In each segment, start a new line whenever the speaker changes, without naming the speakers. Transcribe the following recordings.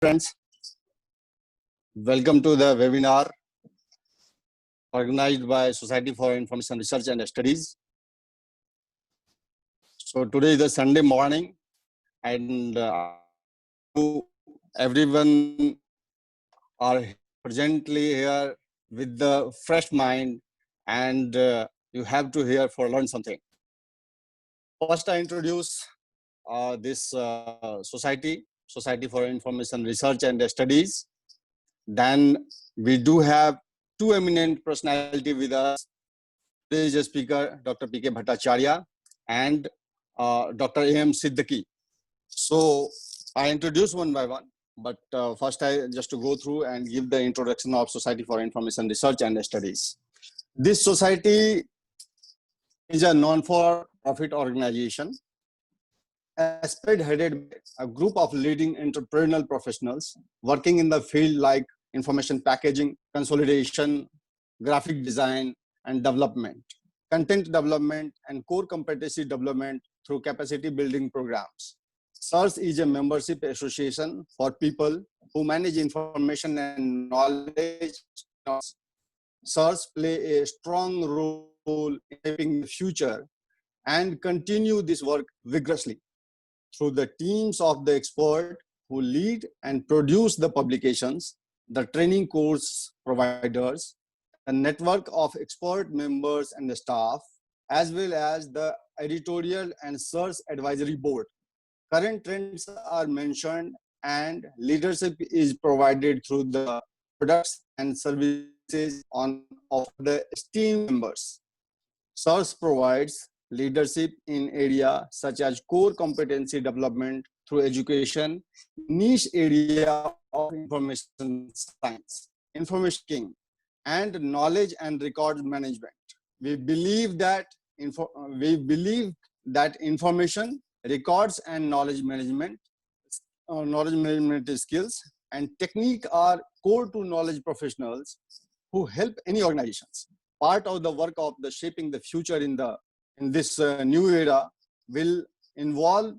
Friends, welcome to the webinar organized by Society for Information Research and Studies. So today is a Sunday morning, and everyone are presently here with the fresh mind, and you have to hear for learn something. First, I introduce this Society for Information Research and Studies. Then we do have two eminent personalities with us. Today is a speaker, Dr. P.K. Bhattacharya and Dr. A.M. Siddiqui. So I introduce one by one, but first I just to go through and give the introduction of Society for Information Research and Studies. This society is a non-for-profit organization spearheaded by a group of leading entrepreneurial professionals working in the field like information packaging, consolidation, graphic design, and development, content development, and core competency development through capacity building programs. SIRS is a membership association for people who manage information and knowledge. SIRS play a strong role in shaping the future and continue this work vigorously through the teams of the expert who lead and produce the publications, the training course providers, a network of expert members and the staff, as well as the editorial and SIRS advisory board. Current trends are mentioned and leadership is provided through the products and services of the esteemed members. SIRS provides leadership in areas such as core competency development through education, niche area of information science, information and knowledge and record management. We believe that information, records, and knowledge management skills and technique are core to knowledge professionals who help any organizations. Part of the work of the shaping the future in this new era will involve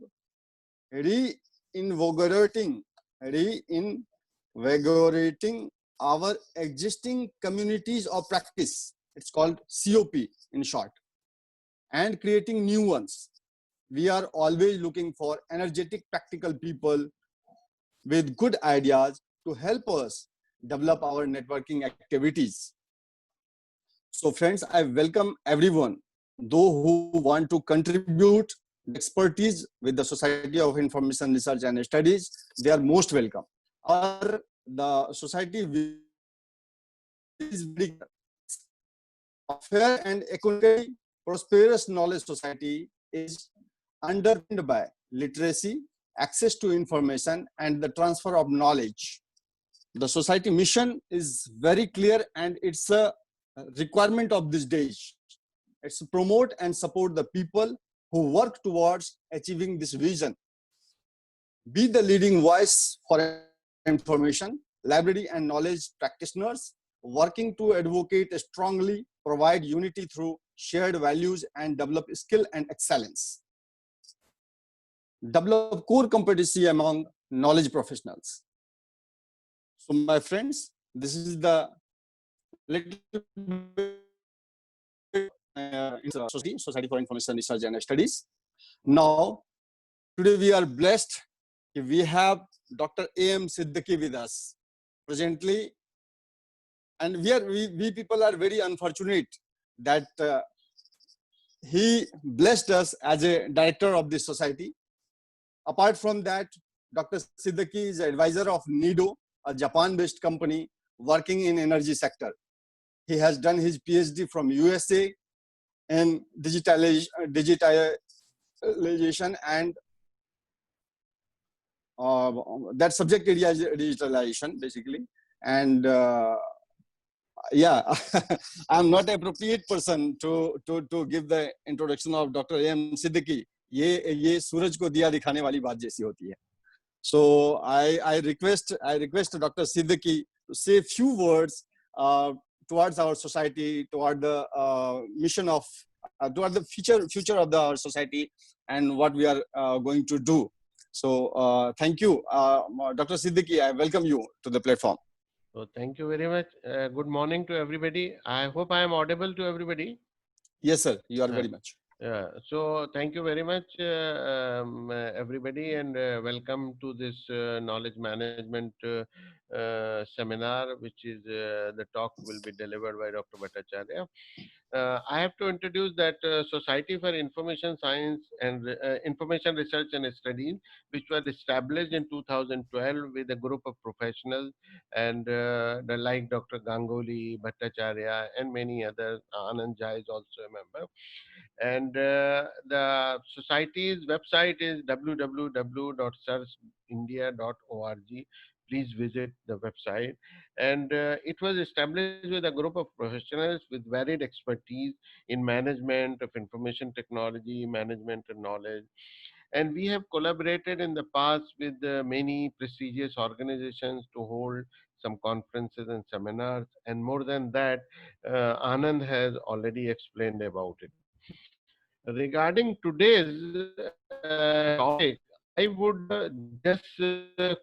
reinvigorating our existing communities of practice. It's called COP in short, and creating new ones. We are always looking for energetic, practical people with good ideas to help us develop our networking activities. So friends, I welcome everyone, those who want to contribute expertise with the Society of Information Research and Studies, they are most welcome. The society is a fair and equally prosperous knowledge society is underpinned by literacy, access to information, and the transfer of knowledge. The society mission is very clear, and it's a requirement of this day. It's to promote and support the people who work towards achieving this vision. Be the leading voice for information, library, and knowledge practitioners, working to advocate strongly, provide unity through shared values, and develop skill and excellence. Develop core competency among knowledge professionals. So my friends, this is the little Society for Information Research and Studies. Now, today we are blessed. We have Dr. A.M. Siddiqui with us presently, and we people are very unfortunate that he blessed us as a director of this society. Apart from that, Dr. Siddiqui is advisor of NIDO, a Japan-based company working in energy sector. He has done his PhD from USA in digitalization and that subject area is digitalization basically. And yeah, I'm not an appropriate person to give the introduction of Dr. A.M. Siddiqui. ये सूरज को दिया दिखाने वाली बात जैसी होती है. So I request Dr. Siddiqui to say a few words towards our society, toward the mission of, toward the future of our society and what we are going to do. Thank you, Dr. Siddiqui. I welcome you to the platform.
So thank you very much. Good morning to everybody. I hope I am audible to everybody.
Yes, sir. You are
Uh,
very much.
Yeah, so thank you very much, everybody, and welcome to this knowledge management seminar, which is the talk will be delivered by Dr. Bhattacharya. I have to introduce that Society for Information Science and Information Research and Studies, which was established in 2012 with a group of professionals and like Dr. Ganguly, Bhattacharya, and many others. Anand Jha is also a member. And the society's website is www.searchindia.org. Please visit the website. And it was established with a group of professionals with varied expertise in management of information technology, management and knowledge. And we have collaborated in the past with many prestigious organizations to hold some conferences and seminars. And more than that, Anand has already explained about it. Regarding today's topic, I would just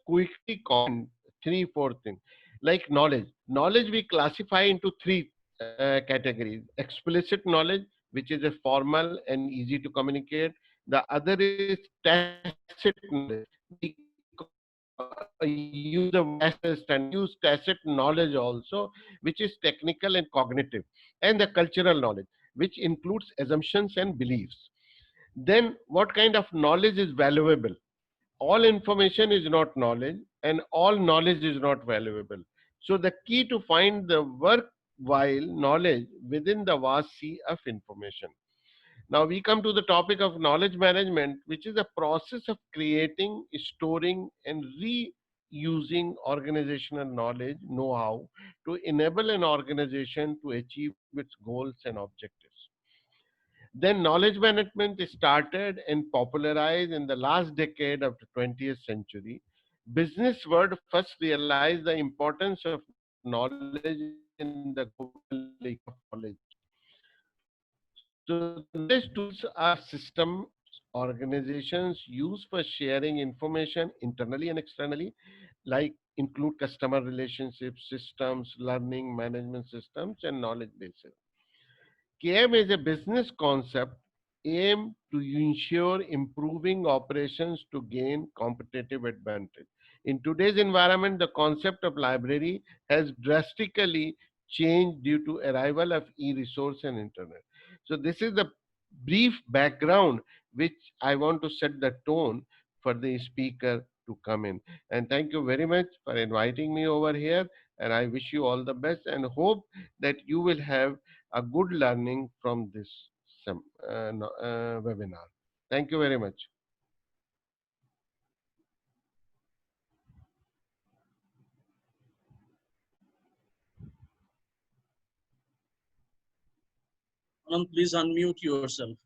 quickly comment three, four things. Like knowledge. Knowledge we classify into three categories. Explicit knowledge, which is a formal and easy to communicate. The other is tacit knowledge. We use the word tacit and use tacit knowledge also, which is technical and cognitive. And the cultural knowledge, which includes assumptions and beliefs. Then what kind of knowledge is valuable? All information is not knowledge, and all knowledge is not valuable. So the key to find the worthwhile knowledge within the vast sea of information. Now we come to the topic of knowledge management, which is a process of creating, storing, and reusing organizational knowledge, know-how, to enable an organization to achieve its goals and objectives. Then knowledge management is started and popularized in the last decade of the 20th century. Business world first realized the importance of knowledge in the global economy of knowledge. So the knowledge tools are systems organizations use for sharing information internally and externally, like include customer relationships, systems, learning management systems, and knowledge bases. KM is a business concept aimed to ensure improving operations to gain competitive advantage. In today's environment, the concept of library has drastically changed due to arrival of e-resource and internet. So this is the brief background which I want to set the tone for the speaker to come in. And thank you very much for inviting me over here. And I wish you all the best and hope that you will have a good learning from this webinar. Thank you very much.
Anand, please unmute yourself.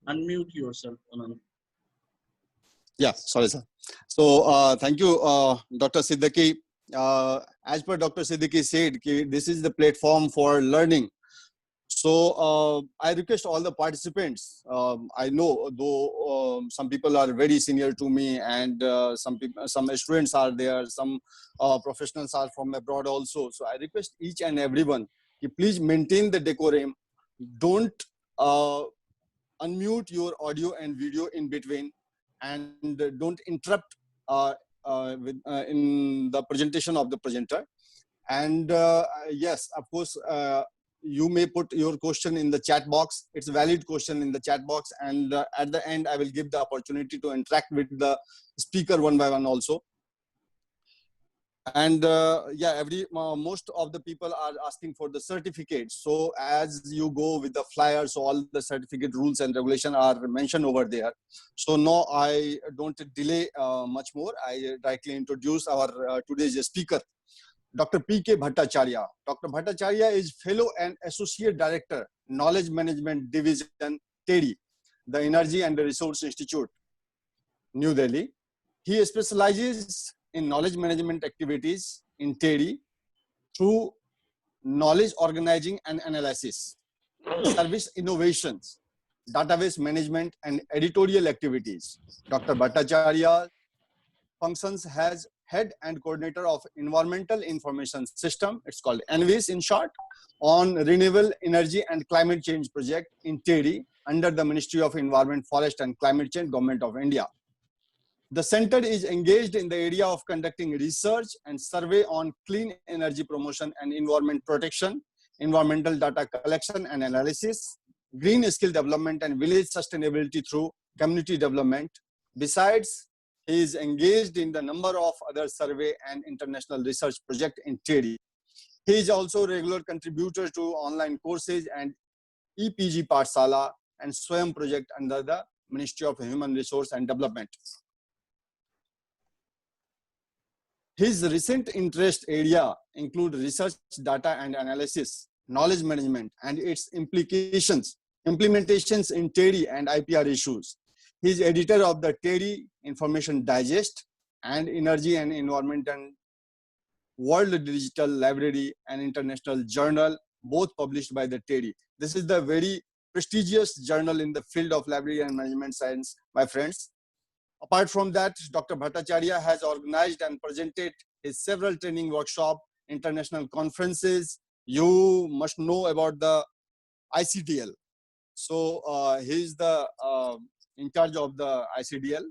Unmute yourself, Anand.
Yeah, sorry, sir. So thank you, Dr. Siddiqui. As per Dr. Siddiqui said, this is the platform for learning. So I request all the participants. I know though some people are very senior to me, and some students are there. Some professionals are from abroad also. So I request each and everyone, please maintain the decorum. Don't unmute your audio and video in between, and don't interrupt in the presentation of the presenter. And yes, of course, you may put your question in the chat box. It's a valid question in the chat box, and at the end I will give the opportunity to interact with the speaker one by one also. And yeah, most of the people are asking for the certificate. So as you go with the flyers, so all the certificate rules and regulation are mentioned over there. So now I don't delay much more. I directly introduce our today's speaker, Dr. P.K. Bhattacharya. Dr. Bhattacharya is Fellow and Associate Director, Knowledge Management Division, TEDI, the Energy and Resource Institute, New Delhi. He specializes in knowledge management activities in TEDI through knowledge organizing and analysis, service innovations, database management, and editorial activities. Dr. Bhattacharya functions as head and coordinator of Environmental Information System, it's called ENVIS in short, on Renewable Energy and Climate Change Project in TERI under the Ministry of Environment, Forest and Climate Change, Government of India. The center is engaged in the area of conducting research and survey on clean energy promotion and environment protection, environmental data collection and analysis, green skill development and village sustainability through community development. Besides, he is engaged in the number of other survey and international research projects in TERI. He is also a regular contributor to online courses and EPG Pathshala and SWAYAM project under the Ministry of Human Resource and Development. His recent interest area include research, data and analysis, knowledge management and its implications, implementations in TERI and IPR issues. He is editor of the TERI Information Digest and Energy and Environment and World Digital Library and International Journal, both published by the TERI. This is the very prestigious journal in the field of library and management science, my friends. Apart from that, Dr. Bhattacharya has organized and presented his several training workshops, international conferences. You must know about the ICDL. So he is the in charge of the ICDL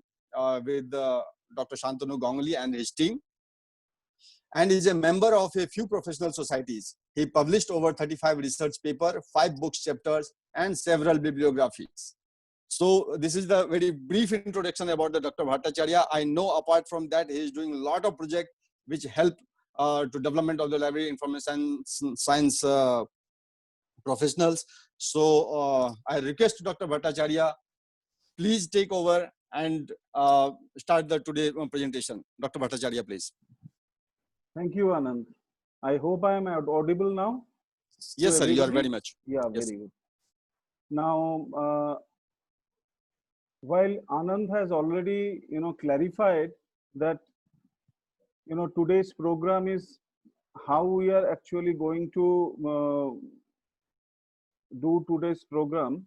with Dr. Shantanu Ganguly and his team, and is a member of a few professional societies. He published over 35 research papers, 5 books chapters, and several bibliographies. So this is the very brief introduction about the Dr. Bhattacharya. I know apart from that, he is doing a lot of projects which help to development of the library information science professionals. So I request Dr. Bhattacharya, please take over and start the today presentation. Dr. Bhattacharya, please.
Thank you, Anand. I hope I am audible now.
Yes, sir, you are very much.
Yeah,
Yes.
very good. Now, while Anand has already, clarified that, today's program is how we are actually going to do today's program.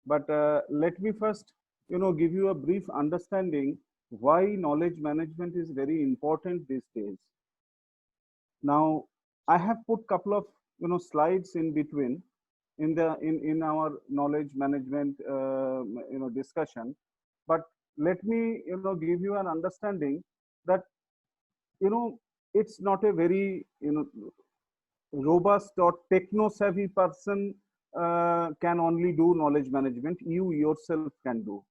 But let me first, give you a brief understanding why knowledge management is very important these days. Now, I have put couple of, slides in between in our knowledge management discussion, but let me give you an understanding that it's not a very robust or techno savvy person can only do knowledge management. You yourself can do.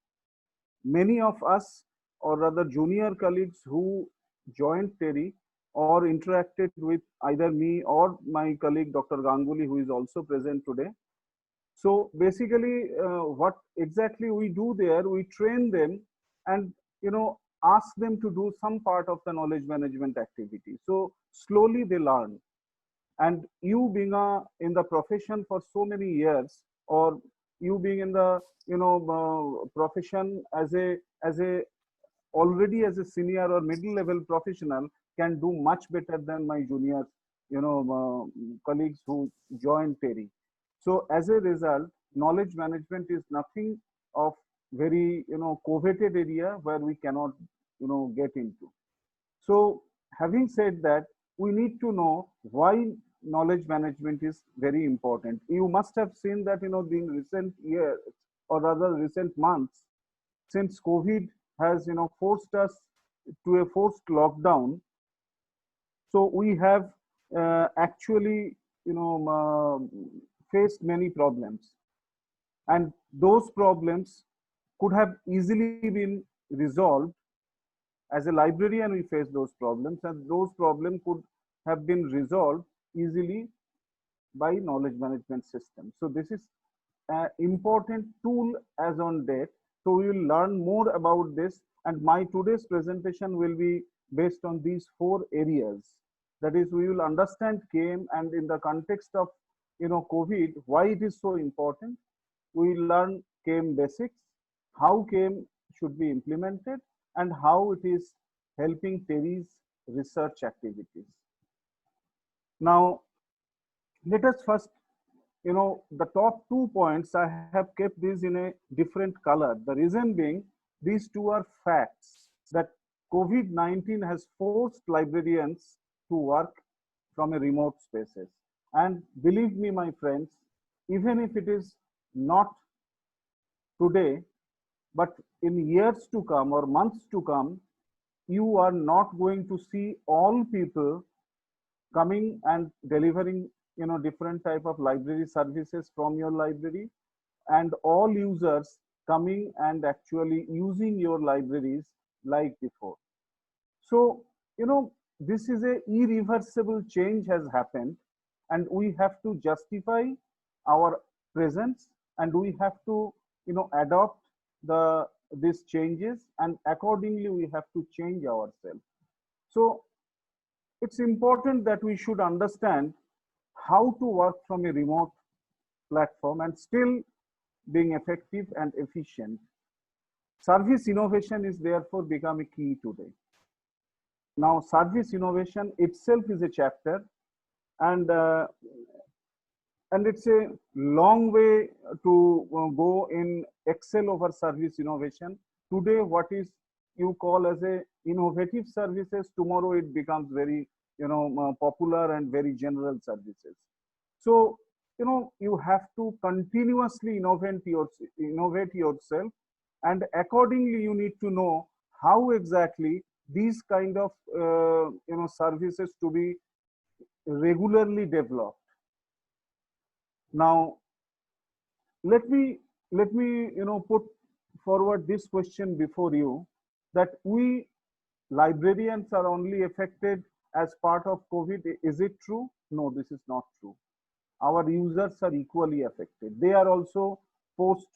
Many of us, or rather junior colleagues who joined TERI or interacted with either me or my colleague Dr. Ganguly, who is also present today. So basically, what exactly we do there, we train them and ask them to do some part of the knowledge management activity. So slowly they learn. And you being in the profession for so many years, or you being in the profession as a already as a senior or middle level professional, can do much better than my junior colleagues who joined TERI. So as a result, knowledge management is nothing of very coveted area where we cannot get into. So having said that, we need to know why knowledge management is very important. You must have seen that in recent years, or rather recent months, since COVID has forced us to a forced lockdown. So we have actually faced many problems, and those problems could have easily been resolved. As a librarian, we face those problems, and those problems could have been resolved easily by knowledge management system. So this is an important tool as on date. So we will learn more about this, and my today's presentation will be based on these 4 areas. That is, we will understand KM, and in the context of COVID, why it is so important. We will learn KM basics, how KM should be implemented, and how it is helping TERI's research activities. Now, let us first the top 2 points, I have kept these in a different color. The reason being, these two are facts that COVID-19 has forced librarians to work from a remote spaces. And believe me, my friends, even if it is not today, but in years to come or months to come, you are not going to see all people coming and delivering different type of library services from your library, and all users coming and actually using your libraries like before. So this is a irreversible change has happened, and we have to justify our presence, and we have to adopt these changes, and accordingly we have to change ourselves. So it's important that we should understand how to work from a remote platform and still being effective and efficient. Service innovation is therefore become a key today. Now, service innovation itself is a chapter, and it's a long way to go in excel over service innovation. Today, what is you call as a innovative services, tomorrow it becomes very popular and very general services. So you have to continuously innovate yourself, and accordingly you need to know how exactly these kind of services to be regularly developed. Now let me put forward this question before you, that we librarians are only affected as part of COVID. Is it true? No, this is not true. Our users are equally affected. They are also post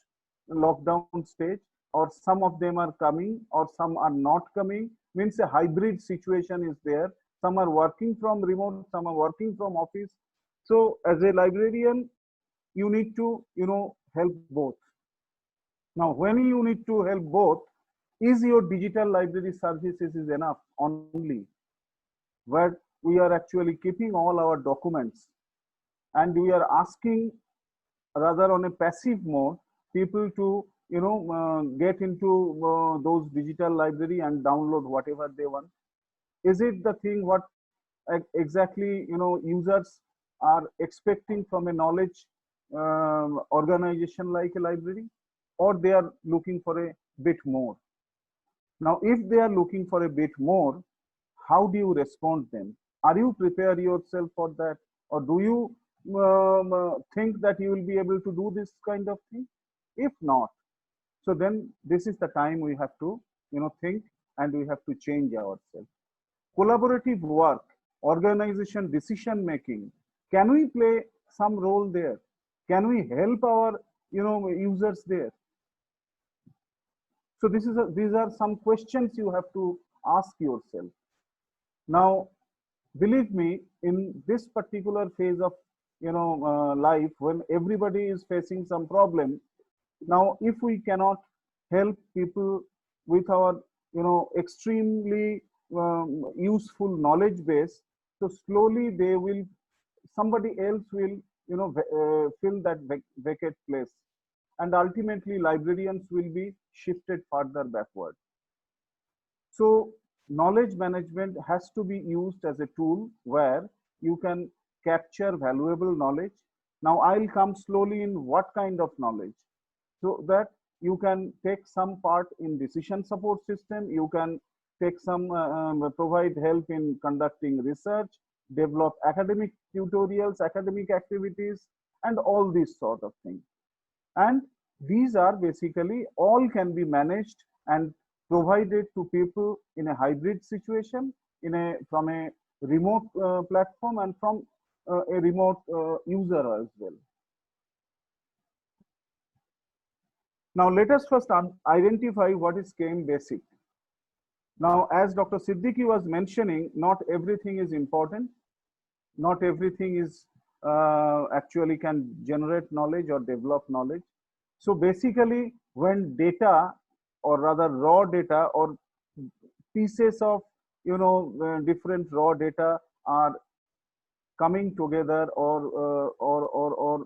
lockdown stage, or some of them are coming or some are not coming. Means a hybrid situation is there. Some are working from remote, some are working from office. So as a librarian, you need to help both. Now when you need to help both, is your digital library services is enough only, where we are actually keeping all our documents, and we are asking, rather on a passive mode, people to get into those digital library and download whatever they want? Is it the thing what exactly users are expecting from a knowledge organization like a library, or they are looking for a bit more? Now if they are looking for a bit more, how do you respond them? Are you prepare yourself for that, or do you think that you will be able to do this kind of thing? If not, so then this is the time we have to think, and we have to change ourselves. Collaborative work, organization, decision making, can we play some role there? Can we help our users there? So these are some questions you have to ask yourself. Now believe me, in this particular phase of life, when everybody is facing some problem, now if we cannot help people with our extremely useful knowledge base, so slowly they will, somebody else will fill that vacant place, and ultimately librarians will be shifted further backward. So knowledge management has to be used as a tool where you can capture valuable knowledge. Now I'll come slowly in what kind of knowledge, so that you can take some part in decision support system, you can take some provide help in conducting research, develop academic tutorials, academic activities, and all these sort of things. And these are basically all can be managed and provided to people in a hybrid situation, from a remote platform, and from a remote user as well. Now let us first identify what is KM Basic. Now, as Dr. Siddiqui was mentioning, not everything is important. Not everything is actually can generate knowledge or develop knowledge. So basically, when data, or rather raw data, or pieces of different raw data are coming together, or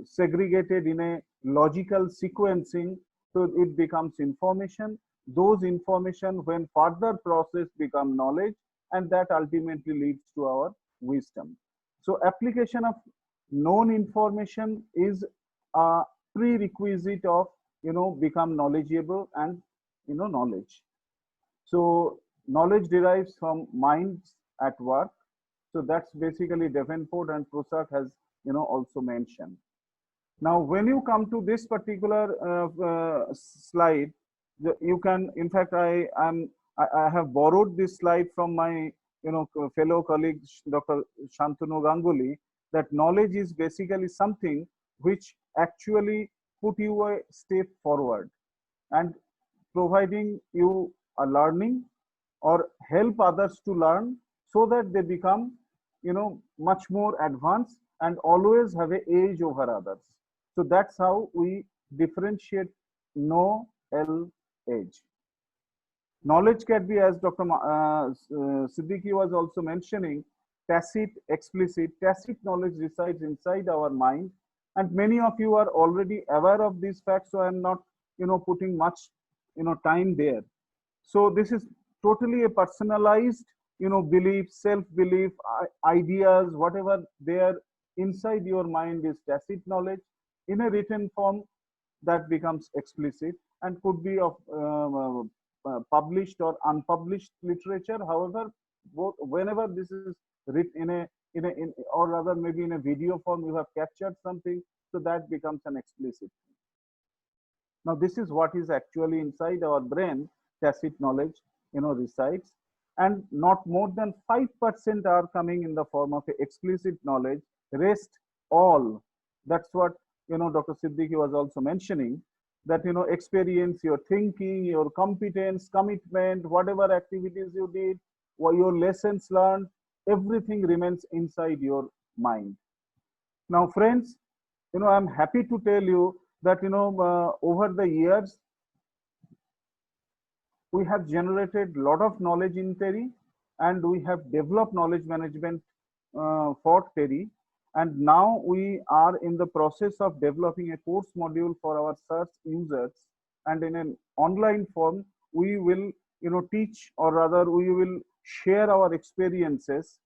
segregated in a logical sequencing, so it becomes information. Those information when further processed become knowledge, and that ultimately leads to our wisdom. So application of known information is a prerequisite of become knowledgeable and knowledge. So knowledge derives from minds at work. So that's basically Davenport and Prusak has also mentioned. Now, when you come to this particular slide, you can, in fact, I have borrowed this slide from my fellow colleague Dr. Shantanu Ganguly, that knowledge is basically something which actually put you a step forward and providing you a learning or help others to learn so that they become much more advanced and always have an edge over others. So that's how we differentiate know, edge. Knowledge can be, as Dr. Siddiqui was also mentioning, tacit, explicit. Tacit knowledge resides inside our mind, and many of you are already aware of these facts, so I'm not putting much time there. So this is totally a personalized belief, self-belief, ideas, whatever there inside your mind is tacit knowledge. In a written form, that becomes explicit and could be of published or unpublished literature. However, both whenever this is written in or rather maybe in a video form, you have captured something, so that becomes an explicit. Now this is what is actually inside our brain. Tacit knowledge resides, and not more than 5% are coming in the form of explicit knowledge. Rest all, that's what Dr. Siddiqui was also mentioning, that experience, your thinking, your competence, commitment, whatever activities you did, or your lessons learned, everything remains inside your mind. Now friends, I'm happy to tell you that over the years we have generated a lot of knowledge in TERI, and we have developed knowledge management for TERI. And now we are in the process of developing a course module for our search users. And in an online form, we will teach, or rather we will share our experiences,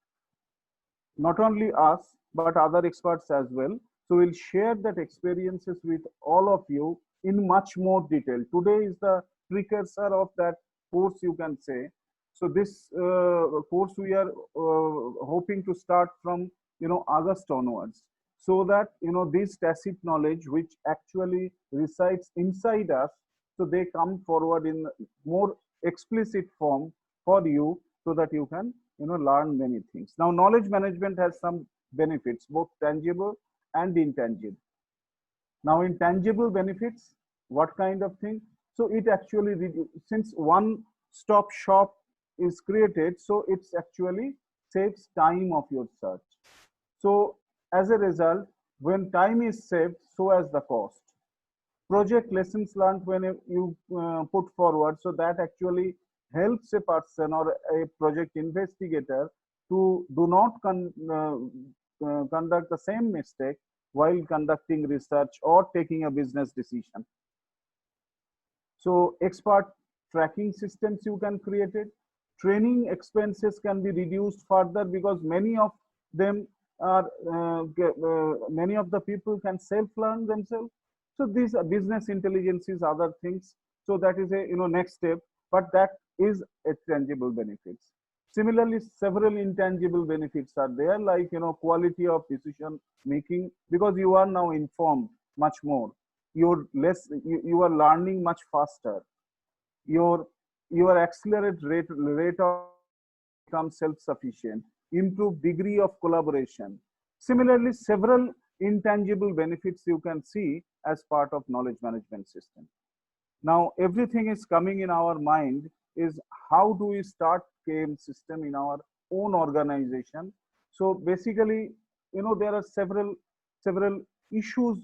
not only us, but other experts as well. So we'll share that experiences with all of you in much more detail. Today is the precursor of that course, you can say. So this course we are hoping to start from August onwards, so that this tacit knowledge which actually resides inside us, so they come forward in more explicit form for you, so that you can learn many things. Now knowledge management has some benefits, both tangible and intangible. Now intangible benefits, what kind of thing? So it actually, since one stop shop is created, so it's actually saves time of your search. So as a result, when time is saved, so as the cost. Project lessons learned when you put forward, so that actually helps a person or a project investigator to do not conduct the same mistake while conducting research or taking a business decision. So expert tracking systems you can create it. Training expenses can be reduced further, because many of them are many of the people can self-learn themselves. So these are business intelligence is other things. So that is a next step, but that is a tangible benefits. Similarly, several intangible benefits are there, like quality of decision making, because you are now informed much more. You are learning much faster. Your accelerate rate of become self-sufficient. Improved degree of collaboration. Similarly, several intangible benefits you can see as part of knowledge management system. Now everything is coming in our mind is how do we start KM system in our own organization. So basically, there are several issues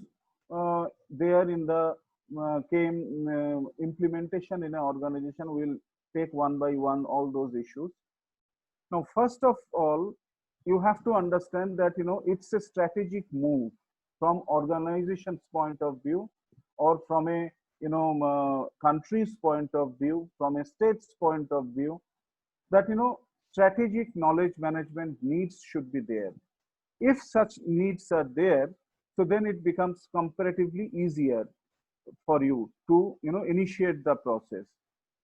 there in the KM implementation in an organization. We'll take one by one all those issues. Now, first of all, you have to understand that, it's a strategic move from organization's point of view, or from a, country's point of view, from a state's point of view, that, strategic knowledge management needs should be there. If such needs are there, so then it becomes comparatively easier for you to, initiate the process.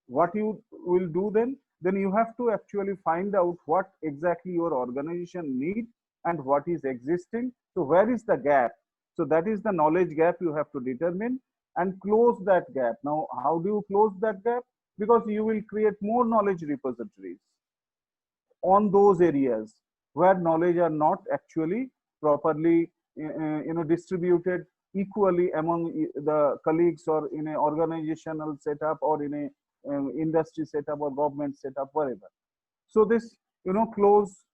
What you will do then you have to actually find out what exactly your organization need and what is existing. So where is the gap? So that is the knowledge gap you have to determine and close that gap. Now, how do you close that gap? Because you will create more knowledge repositories on those areas where knowledge are not actually properly distributed equally among the colleagues, or in an organizational setup, or in a industry setup, or government setup, wherever. So this, close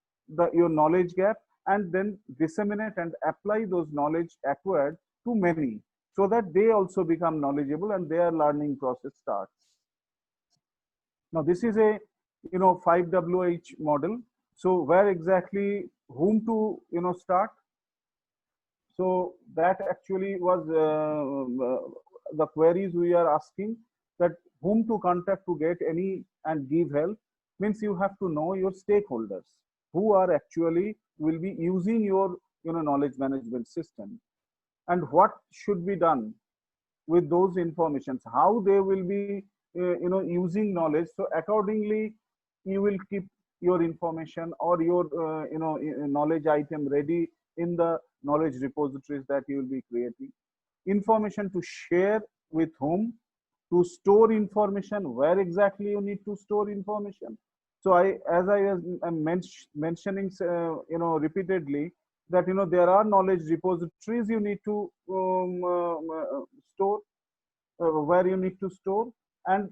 your knowledge gap, and then disseminate and apply those knowledge acquired to many, so that they also become knowledgeable and their learning process starts. Now this is a 5WH model. So where exactly whom to start? So that actually was the queries we are asking, that whom to contact to get any and give help. Means you have to know your stakeholders who are actually will be using your knowledge management system, and what should be done with those informations, how they will be using knowledge. So accordingly you will keep your information or your knowledge item ready in the knowledge repositories that you will be creating. Information to share with whom, to store information, where exactly you need to store information. So as I was mentioning repeatedly, that there are knowledge repositories you need to store, where you need to store, and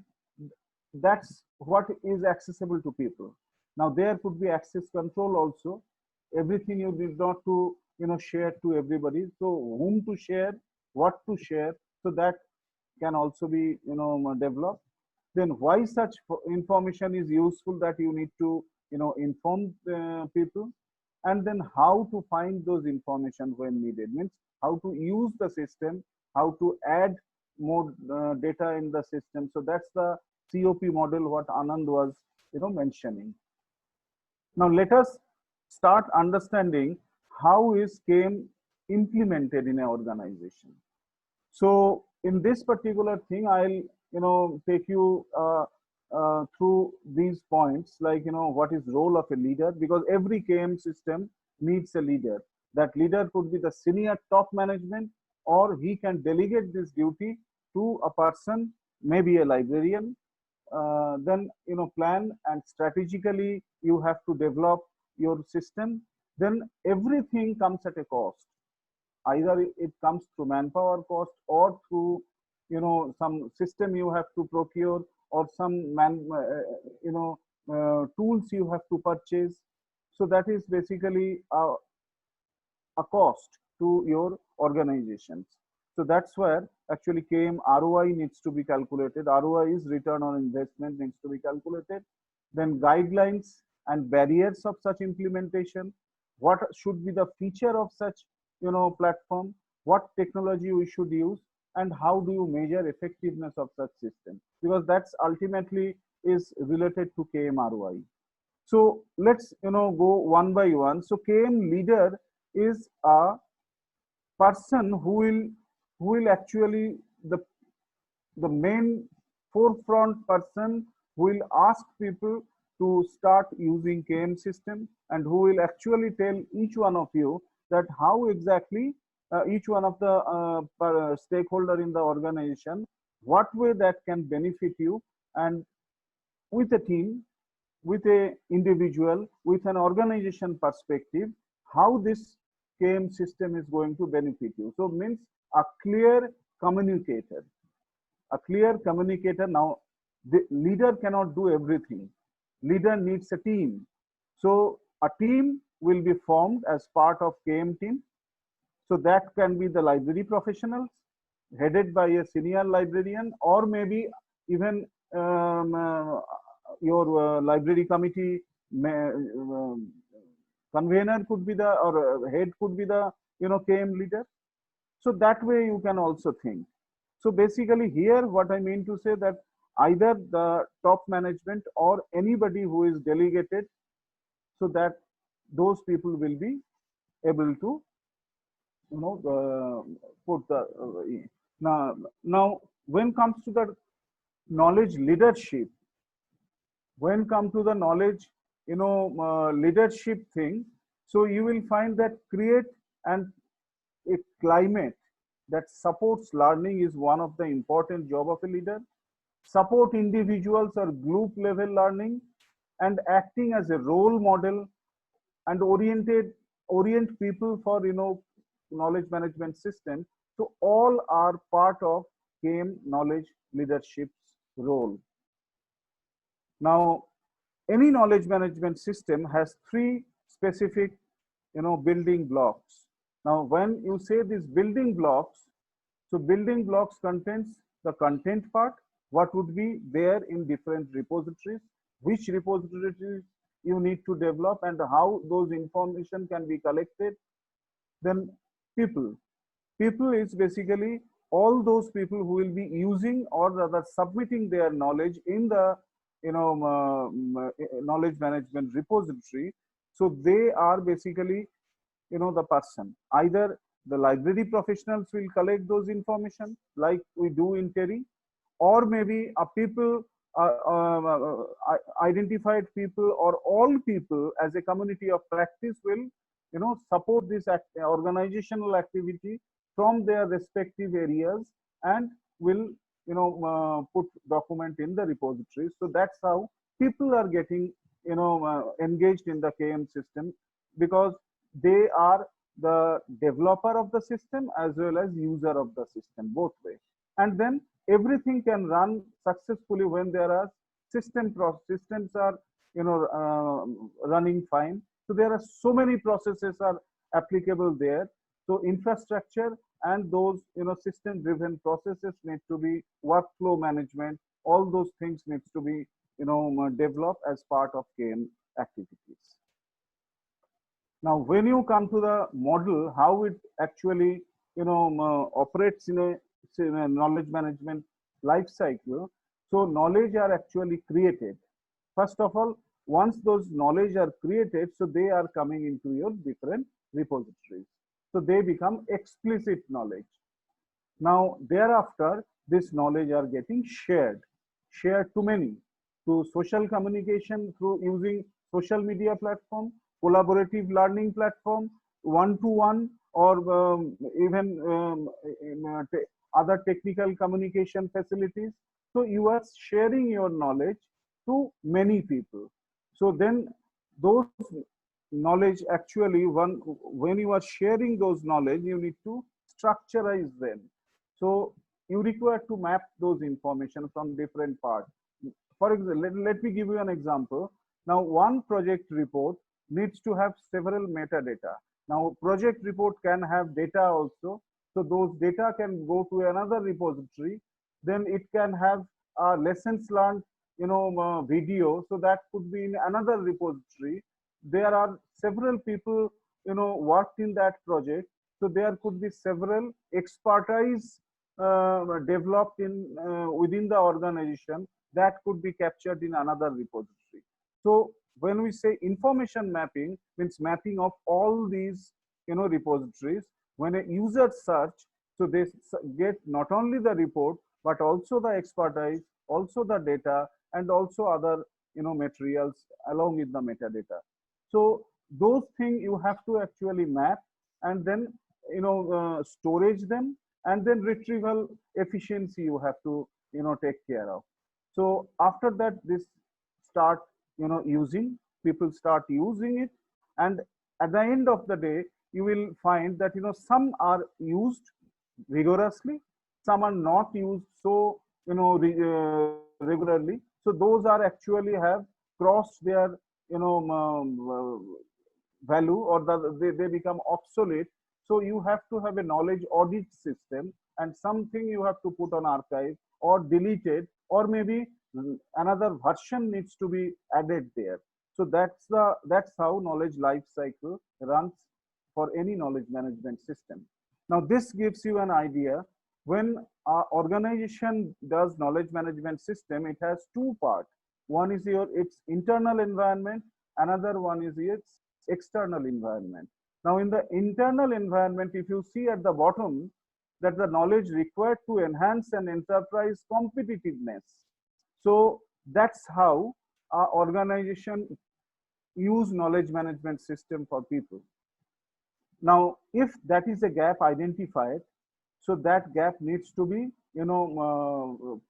that's what is accessible to people. Now there could be access control also. Everything you need not to share to everybody. So whom to share, what to share, so that can also be developed. Then why such information is useful, that you need to inform people. And then how to find those information when needed, means how to use the system, how to add more data in the system. So that's the COP model what Anand was mentioning. Now let us start understanding how is KM implemented in an organization. So in this particular thing, I'll take you through these points, like what is role of a leader, because every KM system needs a leader. That leader could be the senior top management, or he can delegate this duty to a person, maybe a librarian. Then plan and strategically you have to develop your system. Then everything comes at a cost. Either it comes through manpower cost, or through some system you have to procure, or some tools you have to purchase. So that is basically a cost to your organizations. So that's where actually KM ROI needs to be calculated. ROI is return on investment, needs to be calculated. Then guidelines and barriers of such implementation. What should be the feature of such platform? What technology we should use, and how do you measure effectiveness of such system? Because that's ultimately is related to KM ROI. So let's go one by one. So KM leader is a person who will actually the main forefront person who will ask people to start using KM system, and who will actually tell each one of you that how exactly each one of the stakeholder in the organization, what way that can benefit you, and with a team, with a individual, with an organization perspective, how this KM system is going to benefit you. So means a clear communicator. A clear communicator. Now, the leader cannot do everything. Leader needs a team. So a team will be formed as part of KM team. So that can be the library professionals headed by a senior librarian, or maybe even your library committee convener could be the, or head could be the, KM leader. So that way you can also think. So basically here what I mean to say that either the top management or anybody who is delegated, so that those people will be able to, put the, now when comes to the knowledge leadership, when come to the knowledge, leadership thing, so you will find that create and a climate that supports learning is one of the important job of a leader. Support individuals or group level learning, and acting as a role model, and orient people for, knowledge management system. So all are part of KM knowledge leadership's role. Now, any knowledge management system has three specific, building blocks. Now, when you say these building blocks, so building blocks contains the content part, what would be there in different repositories, which repositories you need to develop, and how those information can be collected. Then people. People is basically all those people who will be using or rather submitting their knowledge in the, knowledge management repository. So they are basically, the person. Either the library professionals will collect those information like we do in TERI, or maybe a people, identified people, or all people as a community of practice will, support this organizational activity from their respective areas, and will, put document in the repository. So that's how people are getting, engaged in the KM system, because they are the developer of the system as well as user of the system, both way. And then everything can run successfully when there are systems are, running fine. So there are so many processes are applicable there. So infrastructure and those, system driven processes need to be, workflow management, all those things needs to be, developed as part of KM activities. Now, when you come to the model, how it actually, operates in a knowledge management life cycle. So knowledge are actually created. First of all, once those knowledge are created, so they are coming into your different repositories. So they become explicit knowledge. Now, thereafter, this knowledge are getting shared to many, to social communication through using social media platform, collaborative learning platform, one-to-one, or even other technical communication facilities. So you are sharing your knowledge to many people. So then those knowledge actually, when you are sharing those knowledge, you need to structureize them. So you require to map those information from different parts. For example, let me give you an example. Now, one project report needs to have several metadata. Now, project report can have data also. So those data can go to another repository. Then it can have lessons learned, video. So that could be in another repository. There are several people, worked in that project. So there could be several expertise developed in within the organization that could be captured in another repository. So when we say information mapping, means mapping of all these, repositories. When a user search, so they get not only the report but also the expertise, also the data, and also other, materials along with the metadata. So those things you have to actually map, and then, storage them, and then retrieval efficiency you have to, take care of. So after that, this start, using, people start using it, and at the end of the day, you will find that, some are used rigorously, some are not used so, regularly. So those are actually have crossed their, value, or they become obsolete. So you have to have a knowledge audit system, and something you have to put on archive or deleted, or maybe another version needs to be added there. So that's how knowledge life cycle runs for any knowledge management system. Now this gives you an idea. When our organization does knowledge management system, it has two parts. One is its internal environment, another one is its external environment. Now in the internal environment, if you see at the bottom, that the knowledge required to enhance an enterprise competitiveness. So that's how our organization use knowledge management system for people. Now, if that is a gap identified, so that gap needs to be,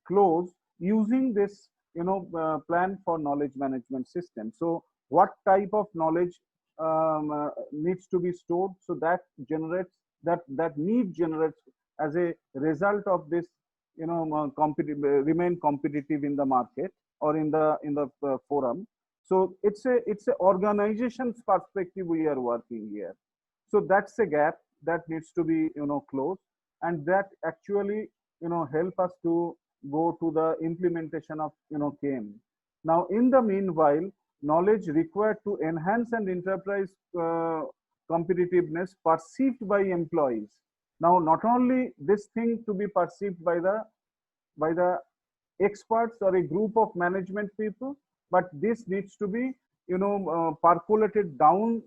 closed using this, plan for knowledge management system. So what type of knowledge needs to be stored? So that generates, that need generates as a result of this, remain competitive in the market or in the forum. So it's a organization's perspective we are working here. So that's a gap that needs to be closed, and that actually help us to go to the implementation of KM. Now in the meanwhile, knowledge required to enhance an enterprise competitiveness perceived by employees. Now not only this thing to be perceived by the experts or a group of management people, but this needs to be percolated down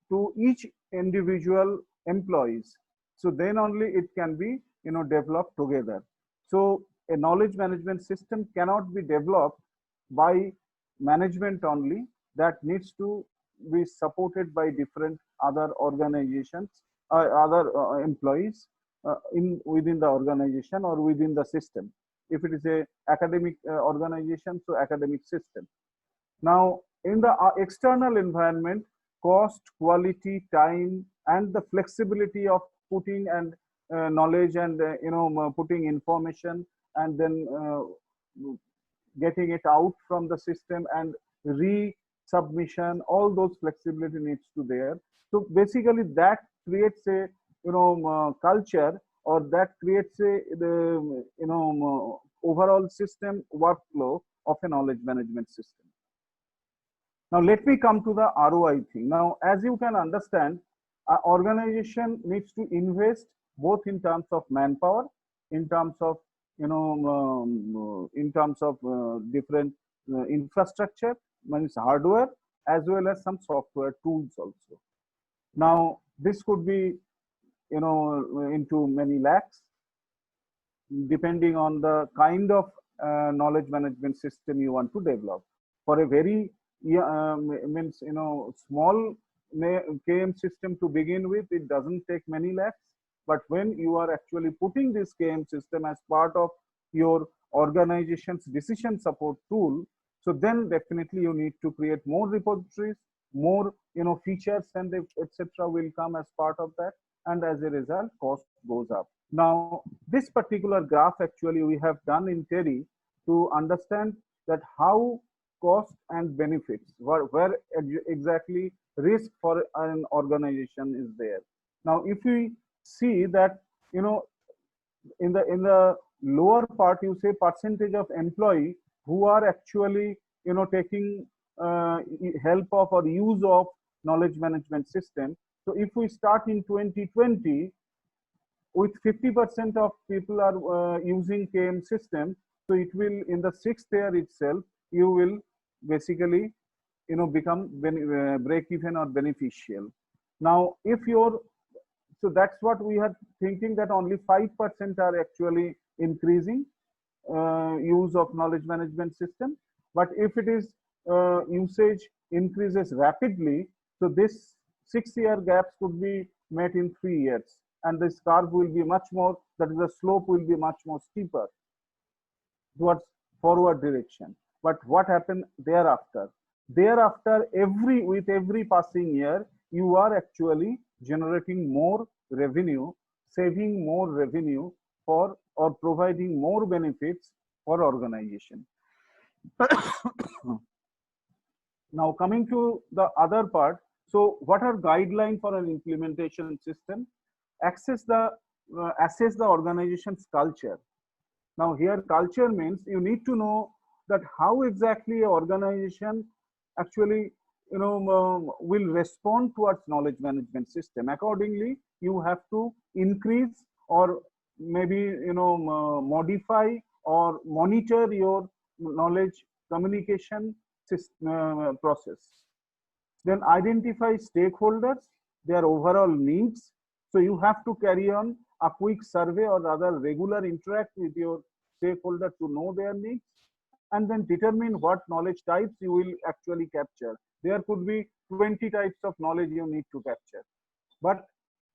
to each individual employees. So then only it can be developed together. So a knowledge management system cannot be developed by management only. That needs to be supported by different other organizations, other employees within the organization or within the system. If it is a academic organization, so academic system. Now in the external environment, cost, quality, time, and the flexibility of putting and knowledge and putting information and then getting it out from the system and resubmission, all those flexibility needs to there. So basically that creates a culture, or that creates the overall system workflow of a knowledge management system. Now let me come to the ROI thing. Now as you can understand, an organization needs to invest both in terms of manpower, in terms of different infrastructure, means hardware, as well as some software tools also. Now this could be into many lakhs, depending on the kind of knowledge management system you want to develop. For a very small KM system to begin with, it doesn't take many lakhs. But when you are actually putting this KM system as part of your organization's decision support tool, so then definitely you need to create more repositories, more features, and etc. will come as part of that, and as a result, cost goes up. Now this particular graph actually we have done in TERI to understand that how cost and benefits, where exactly risk for an organization is there. Now if we see that in the lower part, you say percentage of employee who are actually taking help of or use of knowledge management system. So if we start in 2020 with 50% of people are using KM system, so it will, in the 6th year itself, you will basically become break even or beneficial. Now if you're, so that's what we are thinking, that only 5% are actually increasing use of knowledge management system. But if it is usage increases rapidly, so this 6-year gaps could be met in 3 years, and this curve will be much more, that is, the slope will be much more steeper towards forward direction. But what happened thereafter? Thereafter, with every passing year, you are actually generating more revenue, saving more revenue for, or providing more benefits for organization. Now coming to the other part, so what are guidelines for an implementation system? Assess the organization's culture. Now here culture means you need to know that how exactly an organization actually will respond towards knowledge management system. Accordingly, you have to increase or maybe modify or monitor your knowledge communication process. Then identify stakeholders, their overall needs. So you have to carry on a quick survey or rather regular interact with your stakeholder to know their needs, and then determine what knowledge types you will actually capture. There could be 20 types of knowledge you need to capture, but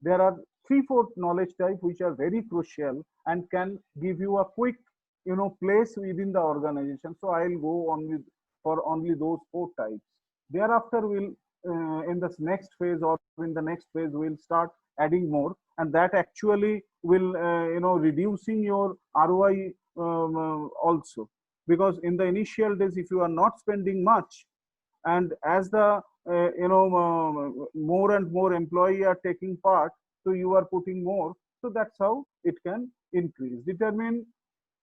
there are 3/4 knowledge type which are very crucial and can give you a quick place within the organization. So I'll go on with for only those 4 types. Thereafter we'll in this next phase or in the next phase we'll start adding more, and that actually will reducing your ROI also, because in the initial days if you are not spending much, and as the more and more employee are taking part, so you are putting more, so that's how it can increase. Determine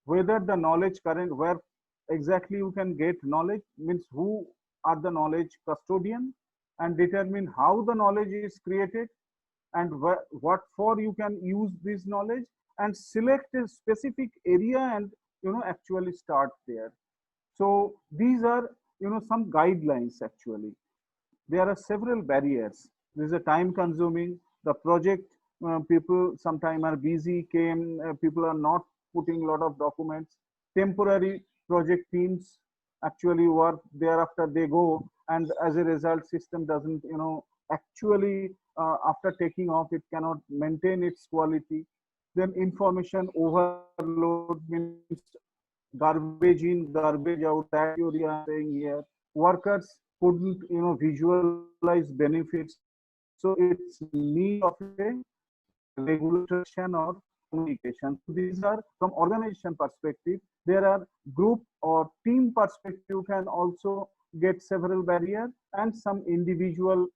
whether the knowledge current, where exactly you can get knowledge, means who are the knowledge custodian, and determine how the knowledge is created and what for you can use this knowledge, and select a specific area and actually start there. So these are some guidelines. Actually there are several barriers. This is a time consuming the project. People sometimes are busy, came people are not putting a lot of documents. Temporary project teams actually work, thereafter they go, and as a result system doesn't actually after taking off it cannot maintain its quality. Then information overload means garbage in, garbage out, that we are saying here. Workers couldn't visualize benefits, so it's need of a regulation or communication. So these are from organization perspective. There are group or team perspective, you can also get several barriers, and some individual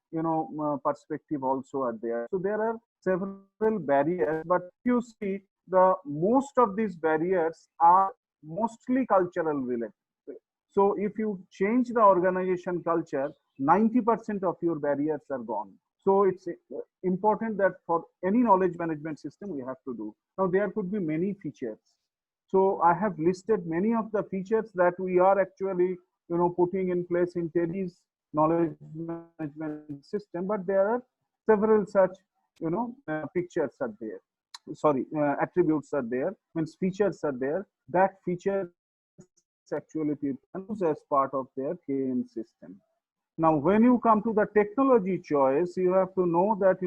perspective also are there. So there are several barriers, but you see the most of these barriers are mostly cultural related. So if you change the organization culture, 90% of your barriers are gone. So it's important that for any knowledge management system we have to do. Now there could be many features. So I have listed many of the features that we are actually putting in place in TEDdy's knowledge management system, but there are several such pictures are there. Sorry, attributes are there, means features are there, that features actually people use as part of their KM system. Now, when you come to the technology choice, you have to know that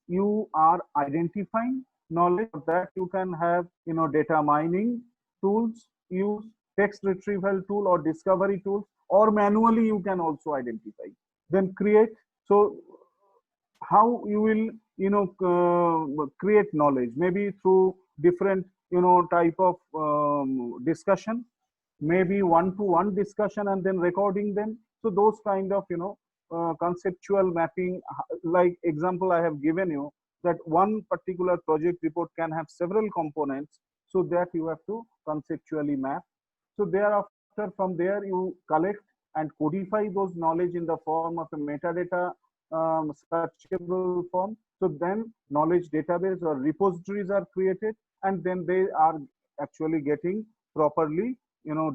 you are identifying knowledge that you can have data mining tools, use text retrieval tool or discovery tools, or manually you can also identify. Then create. So how you will create knowledge, maybe through different type of discussion, maybe one-to-one discussion and then recording them. So those kind of conceptual mapping, like example I have given you, that one particular project report can have several components, so that you have to conceptually map. So thereafter from there you collect and codify those knowledge in the form of a metadata searchable form. So then knowledge database or repositories are created, and then they are actually getting properly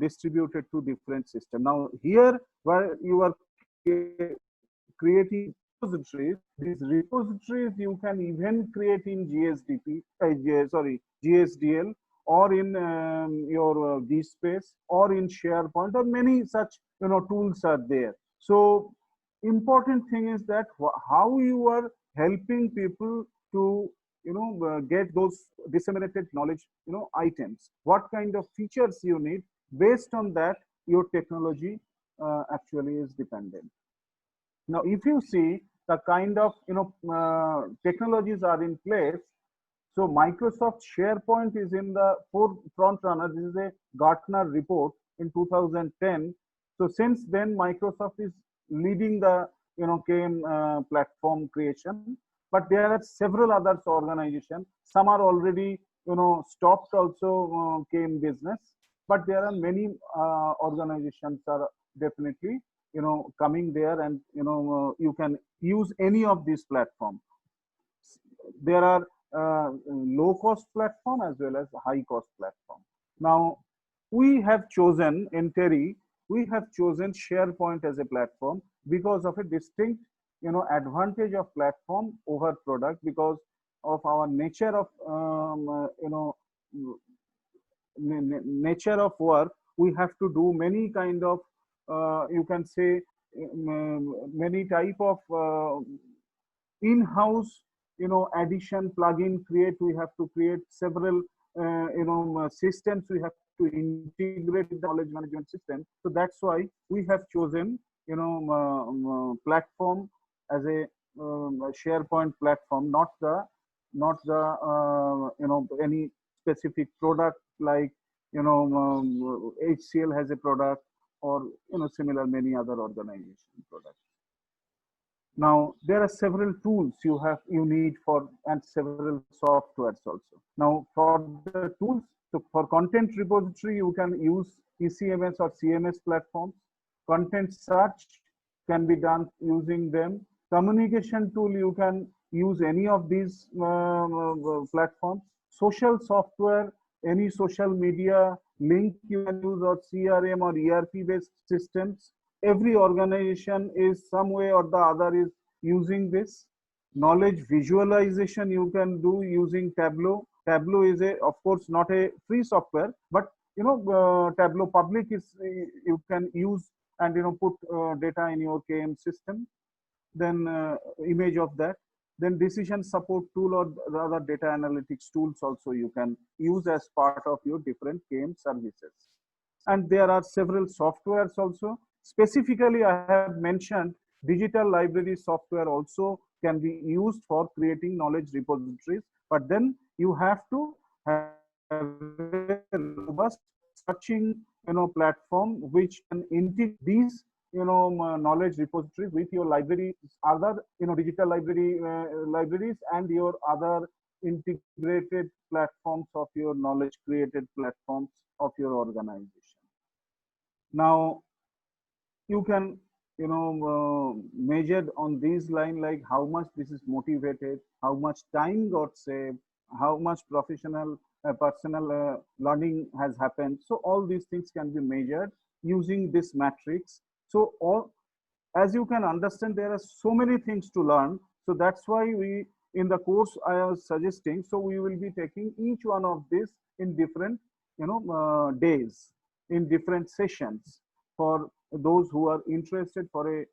distributed to different system. Now here where you are creating repositories, these repositories you can even create in GSDL, or in your DSpace, or in SharePoint, or many such tools are there. So important thing is that how you are helping people to get those disseminated knowledge items, what kind of features you need. Based on that your technology actually is dependent. Now if you see the kind of technologies are in place, so Microsoft SharePoint is in the front runner. This is a Gartner report in 2010. So since then Microsoft is leading the KM platform creation, but there are several other organizations. Some are already stopped also KM business, but there are many organizations are definitely coming there, and you can use any of these platforms. There are low cost platform as well as high cost platform. Now we have chosen in TERI, we have chosen SharePoint as a platform because of a distinct advantage of platform over product, because of our nature of nature of work. We have to do many kind of you can say many type of in-house addition, plugin create. We have to create several systems. We have to integrate the knowledge management system. So that's why we have chosen platform as a SharePoint platform, not the any specific product like HCL has a product, or similar many other organization products. Now there are several tools you need for, and several softwares also. Now for the tools, so for content repository you can use ECMS or CMS platforms. Content search can be done using them. Communication tool, you can use any of these platforms. Social software, any social media link you can use, or CRM or ERP based systems. Every organization is some way or the other is using this. Knowledge visualization you can do using Tableau. Tableau is of course not a free software, but Tableau public is, you can use and put data in your KM system. Then image of that. Then decision support tool or the other data analytics tools also you can use as part of your different KM services. And there are several softwares also. Specifically, I have mentioned digital library software also can be used for creating knowledge repositories, but then you have to have a robust searching platform which can integrate these knowledge repositories with your library, other digital library libraries, and your other integrated platforms of your knowledge created platforms of your organization. Now you can measured on these line, like how much this is motivated, how much time got saved, how much professional personal learning has happened. So all these things can be measured using this matrix. So as you can understand, there are so many things to learn. So that's why we, in the course I was suggesting, so we will be taking each one of this in different days, in different sessions, for those who are interested for a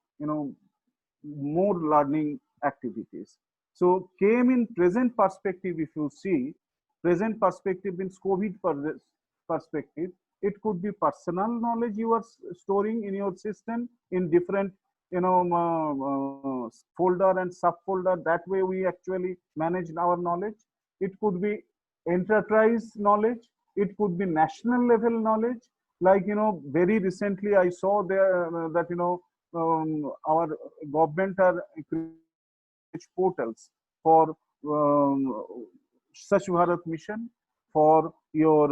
more learning activities. So KM in present perspective, if you see, present perspective means COVID perspective, it could be personal knowledge you are storing in your system in different folder and subfolder. That way we actually manage our knowledge. It could be enterprise knowledge, it could be national level knowledge. Like very recently I saw there that our government are creating portals for Swachh Bharat mission, for your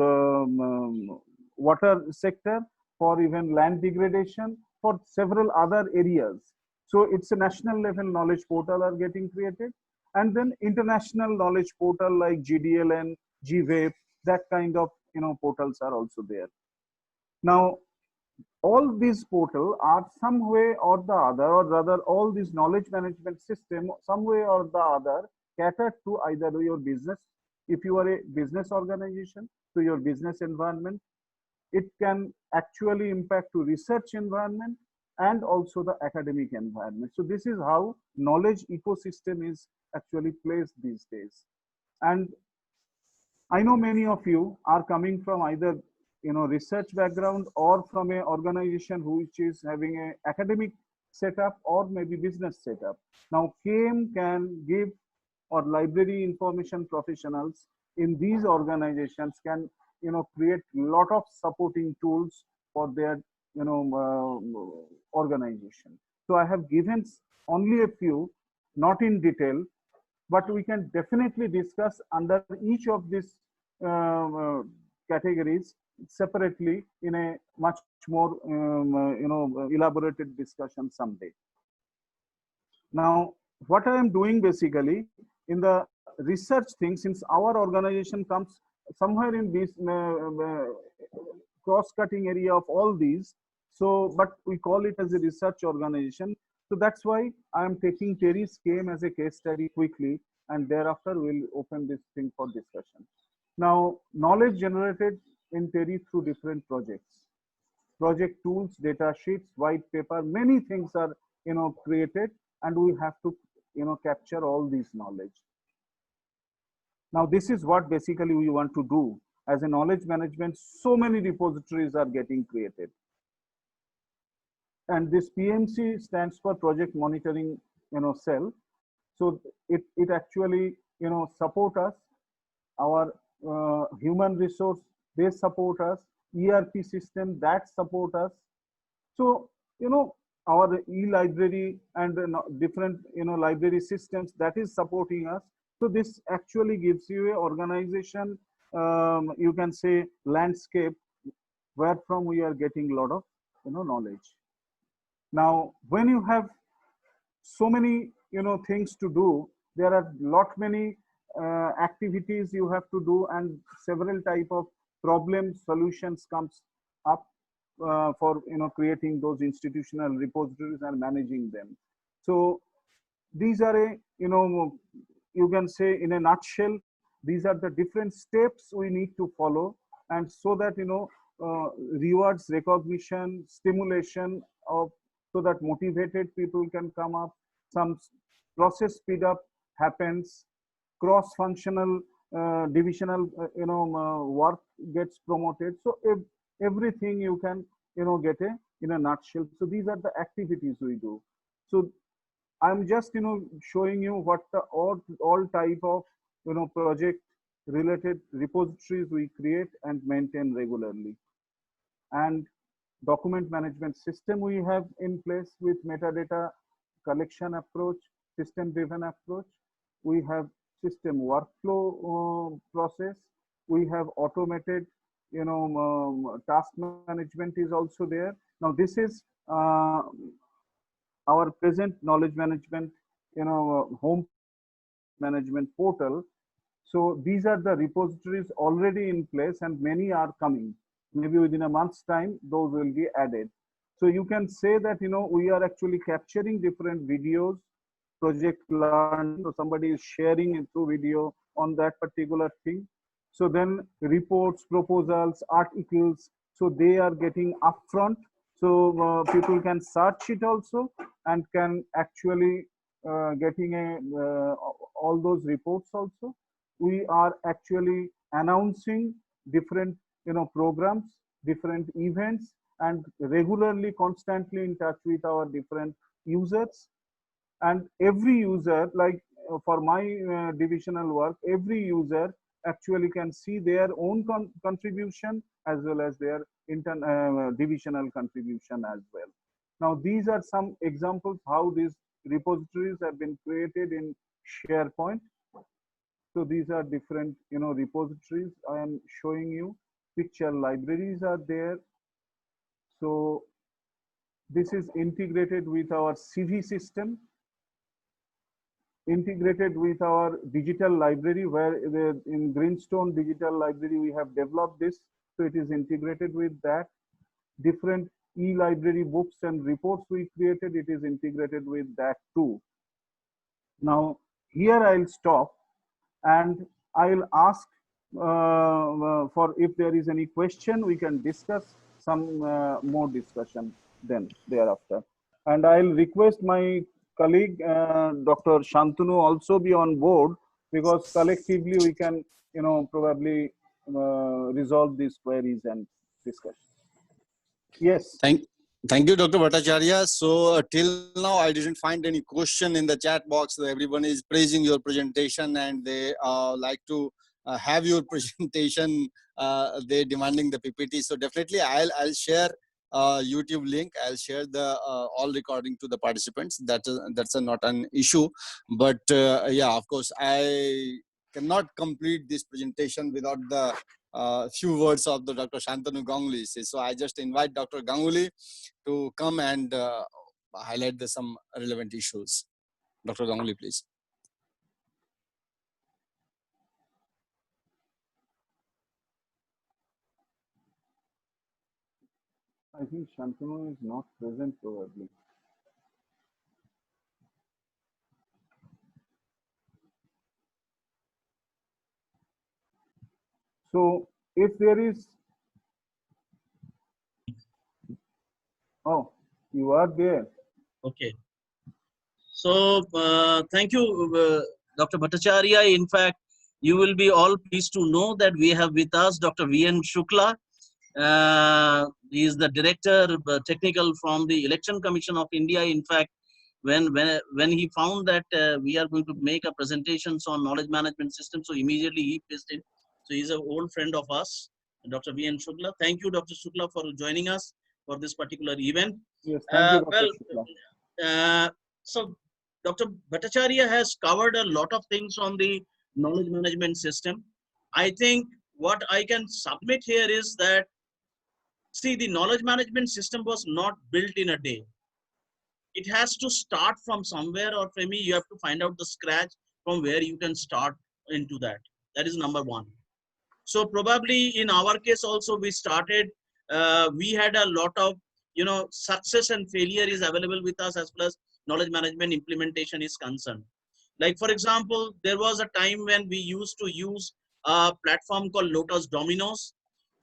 water sector, for even land degradation, for several other areas. So it's a national level knowledge portal are getting created, and then international knowledge portal like GDLN, GWAVE, that kind of portals are also there. Now all these portals are some way or the other, or rather all these knowledge management system some way or the other catered to either your business, if you are a business organization, to your business environment. It can actually impact to research environment and also the academic environment. So this is how knowledge ecosystem is actually placed these days. And I know many of you are coming from either research background, or from a organization which is having a academic setup or maybe business setup. Now KM can give, or library information professionals in these organizations can create lot of supporting tools for their organization. So I have given only a few, not in detail, but we can definitely discuss under each of these categories separately in a much more elaborated discussion someday. Now, what I am doing basically in the research thing, since our organization comes somewhere in this cross-cutting area of all these, so but we call it as a research organization. So that's why I am taking TERI scheme as a case study quickly, and thereafter we'll open this thing for discussion. Now, knowledge generated in TERI through different projects, project tools, data sheets, white paper, many things are created, and we have to capture all these knowledge. Now, this is what basically we want to do as a knowledge management. So many repositories are getting created, and this PMC stands for project monitoring cell. So it actually support us, our human resource, they support us, ERP system that support us. So our e-library and different library systems that is supporting us. So this actually gives you a organization, you can say landscape, where from we are getting a lot of knowledge. Now, when you have so many things to do, there are many activities you have to do, and several type of problem solutions comes up for creating those institutional repositories and managing them. So these are a you can say in a nutshell, these are the different steps we need to follow, and so that rewards, recognition, stimulation of, so that motivated people can come up, some process speed up happens, cross functional divisional work gets promoted. So everything you can get in a nutshell. So these are the activities we do. So I'm just showing you what the all type of project related repositories we create and maintain regularly, and document management system we have in place with metadata collection approach, system driven approach. We have system workflow process. We have automated task management is also there. Now this is our present knowledge management home management portal. So these are the repositories already in place, and many are coming. Maybe within a month's time, those will be added. So you can say that we are actually capturing different videos, project learn, so somebody is sharing it through video on that particular thing. So then reports, proposals, articles, so they are getting upfront. So people can search it also, and can actually getting all those reports also. We are actually announcing different programs, different events, and regularly, constantly in touch with our different users. And every user, like for my divisional work, every user actually can see their own contribution as well as their divisional contribution as well. Now, these are some examples how these repositories have been created in SharePoint. So these are different repositories I am showing you. Picture libraries are there. So this is integrated with our CV system, integrated with our digital library, where in Greenstone Digital Library we have developed this. So it is integrated with that. Different e-library books and reports we created, it is integrated with that too. Now here I'll stop, and I'll ask for if there is any question, we can discuss some more discussion then thereafter. And I'll request my colleague Dr. Shantanu also be on board, because collectively we can probably resolve these queries and discussion. Yes.
Thank you, Dr. Bhattacharya. So till now, I didn't find any question in the chat box. So everyone is praising your presentation, and they like to have your presentation. They're demanding the PPT. So definitely, I'll share YouTube link. I'll share the all recording to the participants. That's not an issue. But yeah, of course, I cannot complete this presentation without the few words of the Dr. Shantanu Ganguly. So I just invite Dr. Ganguly to come and highlight some relevant issues. Dr. Ganguly, please.
I think Shantanu is not present probably. So if there is, oh, you are there.
Okay. So thank you, Dr. Bhattacharya. In fact, you will be all pleased to know that we have with us Dr. V.N. Shukla. He is the director technical from the Election Commission of India. In fact, when he found that we are going to make a presentations on knowledge management system, so immediately he pitched in. So he's an old friend of us, Dr. V.N. Shukla. Thank you, Dr. Shukla, for joining us for this particular event.
Yes, thank you, Dr.
Well,
Shukla.
so Dr. Bhattacharya has covered a lot of things on the knowledge management system. I think what I can submit here is that, see, the knowledge management system was not built in a day. It has to start from somewhere, or for me, you have to find out the scratch from where you can start into that. That is number one. So probably in our case also, we started, we had a lot of, success and failure is available with us as far as knowledge management implementation is concerned. Like, for example, there was a time when we used to use a platform called Lotus Dominoes.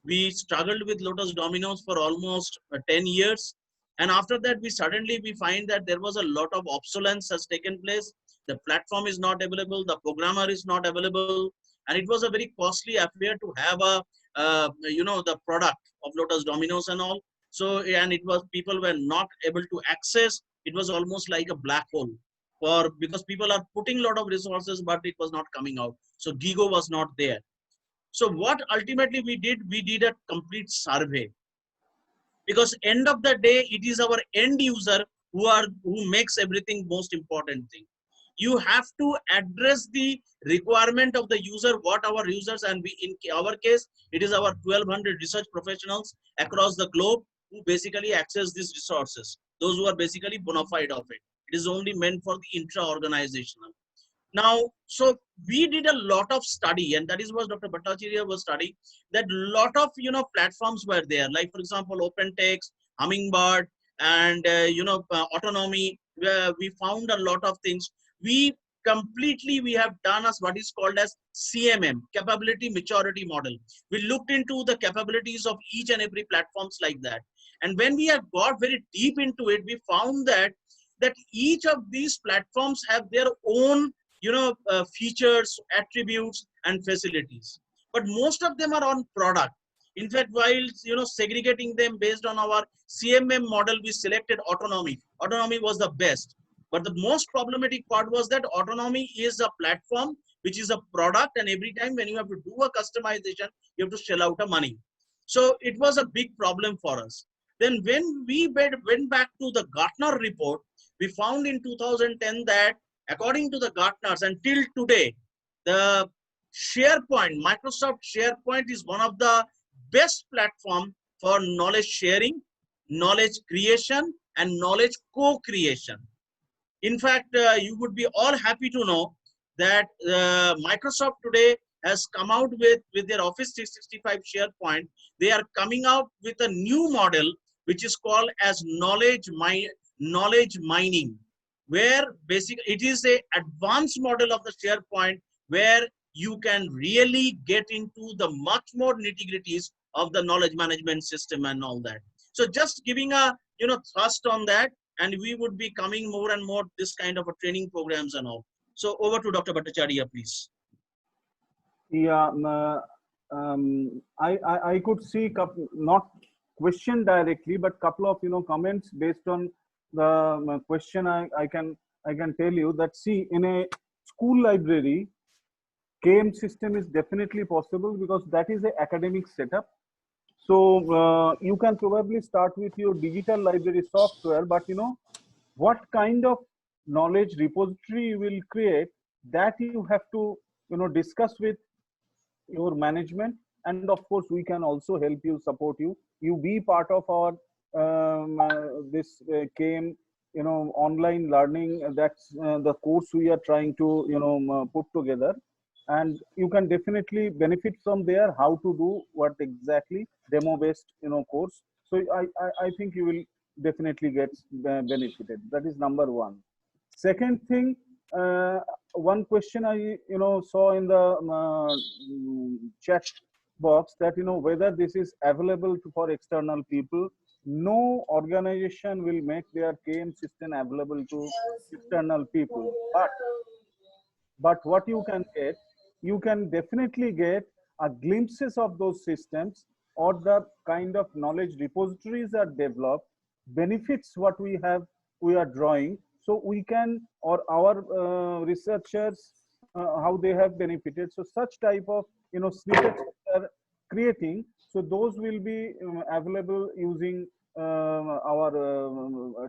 We struggled with Lotus Dominoes for almost 10 years. And after that, we find that there was a lot of obsolescence has taken place. The platform is not available. The programmer is not available. And it was a very costly affair to have the product of Lotus Dominoes and all. So, and it was, people were not able to access. It was almost like a black hole because people are putting a lot of resources, but it was not coming out. So Gigo was not there. So what ultimately we did a complete survey, because end of the day, it is our end user who makes everything most important thing. You have to address the requirement of the user, what our users, and we, in our case, it is our 1200 research professionals across the globe who basically access these resources. Those who are basically bona fide of it. It is only meant for the intra-organizational. Now, so we did a lot of study, and that is what Dr. Bhattacharya was studying, that lot of, platforms were there. Like, for example, OpenText, Hummingbird, and, Autonomy, where we found a lot of things. We have done as what is called as CMM, Capability Maturity Model. We looked into the capabilities of each and every platforms like that. And when we have got very deep into it, we found that each of these platforms have their own features, attributes, and facilities. But most of them are on product. In fact, while segregating them based on our CMM model, we selected Autonomy. Autonomy was the best. But the most problematic part was that Autonomy is a platform which is a product, and every time when you have to do a customization, you have to shell out a money. So it was a big problem for us. Then when we went back to the Gartner report, we found in 2010 that according to the Gartners, until today, the SharePoint, Microsoft SharePoint is one of the best platform for knowledge sharing, knowledge creation, and knowledge co-creation. In fact, you would be all happy to know that Microsoft today has come out with their Office 365 SharePoint. They are coming out with a new model, which is called as knowledge mining, where basically it is a advanced model of the SharePoint where you can really get into the much more nitty-gritties of the knowledge management system and all that. So just giving a thrust on that, and we would be coming more and more this kind of a training programs and all. So over to Dr. Bhattacharya, please.
Yeah, I could see not question directly, but couple of comments based on the question. I can tell you that, see, in a school library, KM system is definitely possible because that is an academic setup. So you can probably start with your digital library software, but what kind of knowledge repository you will create, that you have to discuss with your management And of course, we can also help you, support you. You be part of our this KM, online learning. That's the course we are trying to, put together. And you can definitely benefit from there, how to do what exactly, demo based, course. So I think you will definitely get benefited. That is number one. Second thing, one question I saw in the chat box, that whether this is available for external people. No organization will make their KM system available to external people, but what you can get, you can definitely get a glimpses of those systems, or the kind of knowledge repositories are developed, benefits what we are drawing. So we can, or our researchers, how they have benefited. So such type of snippets are creating. So those will be available using our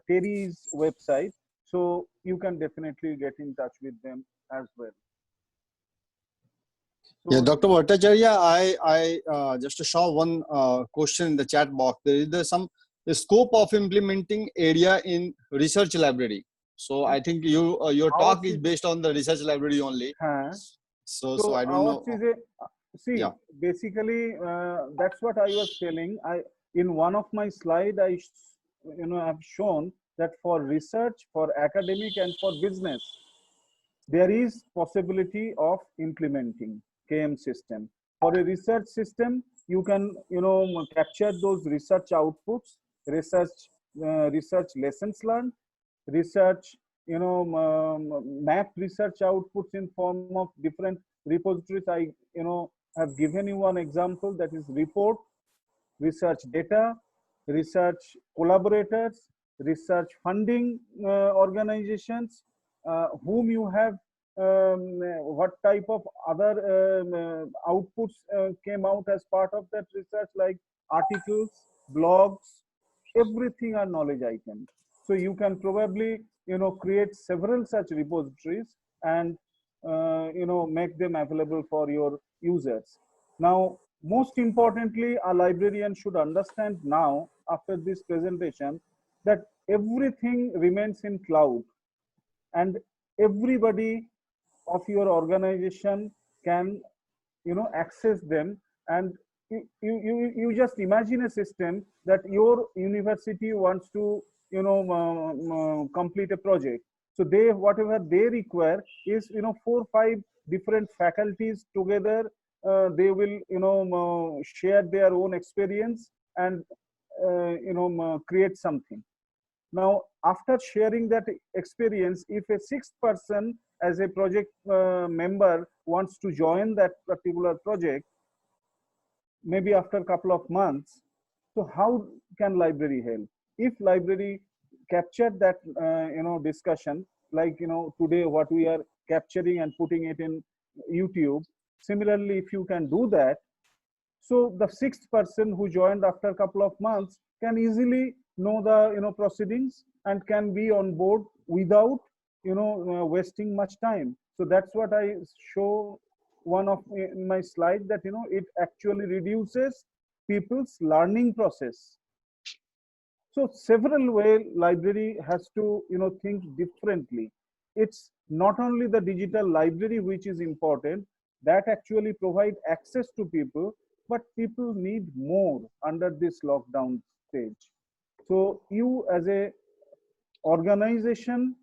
Terry's website. So you can definitely get in touch with them as well.
Yeah,
So,
Dr. Bhattacharya, I just saw one question in the chat box. There is some scope of implementing area in research library. So I think your talk is based on the research library only. So I don't
ours
know.
is a, see,
Yeah.
basically, that's what I was telling. In one of my slide, have shown that for research, for academic, and for business, there is possibility of implementing KM system. For a research system, you can capture those research outputs, research lessons learned, research map research outputs in form of different repositories. I have given you one example, that is report, research data, research collaborators, research funding organizations, whom you have, what type of other outputs came out as part of that research, like articles, blogs, everything are knowledge items. So you can probably create several such repositories and make them available for your users. Now, most importantly, a librarian should understand now, after this presentation, that everything remains in cloud, and everybody of your organization can access them. And you just imagine a system that your university wants to complete a project. So they, whatever they require is 4-5 different faculties together. They will share their own experience and create something. Now, after sharing that experience, if a sixth person as a project member wants to join that particular project, maybe after a couple of months, so how can library help? If library captured that discussion, like today what we are capturing and putting it in YouTube, similarly, if you can do that, so the sixth person who joined after a couple of months can easily know the proceedings and can be on board without wasting much time. So that's what I show one of in my slide, that it actually reduces people's learning process. So several way library has to think differently. It's not only the digital library which is important, that actually provide access to people, but people need more under this lockdown stage. So you as a organization,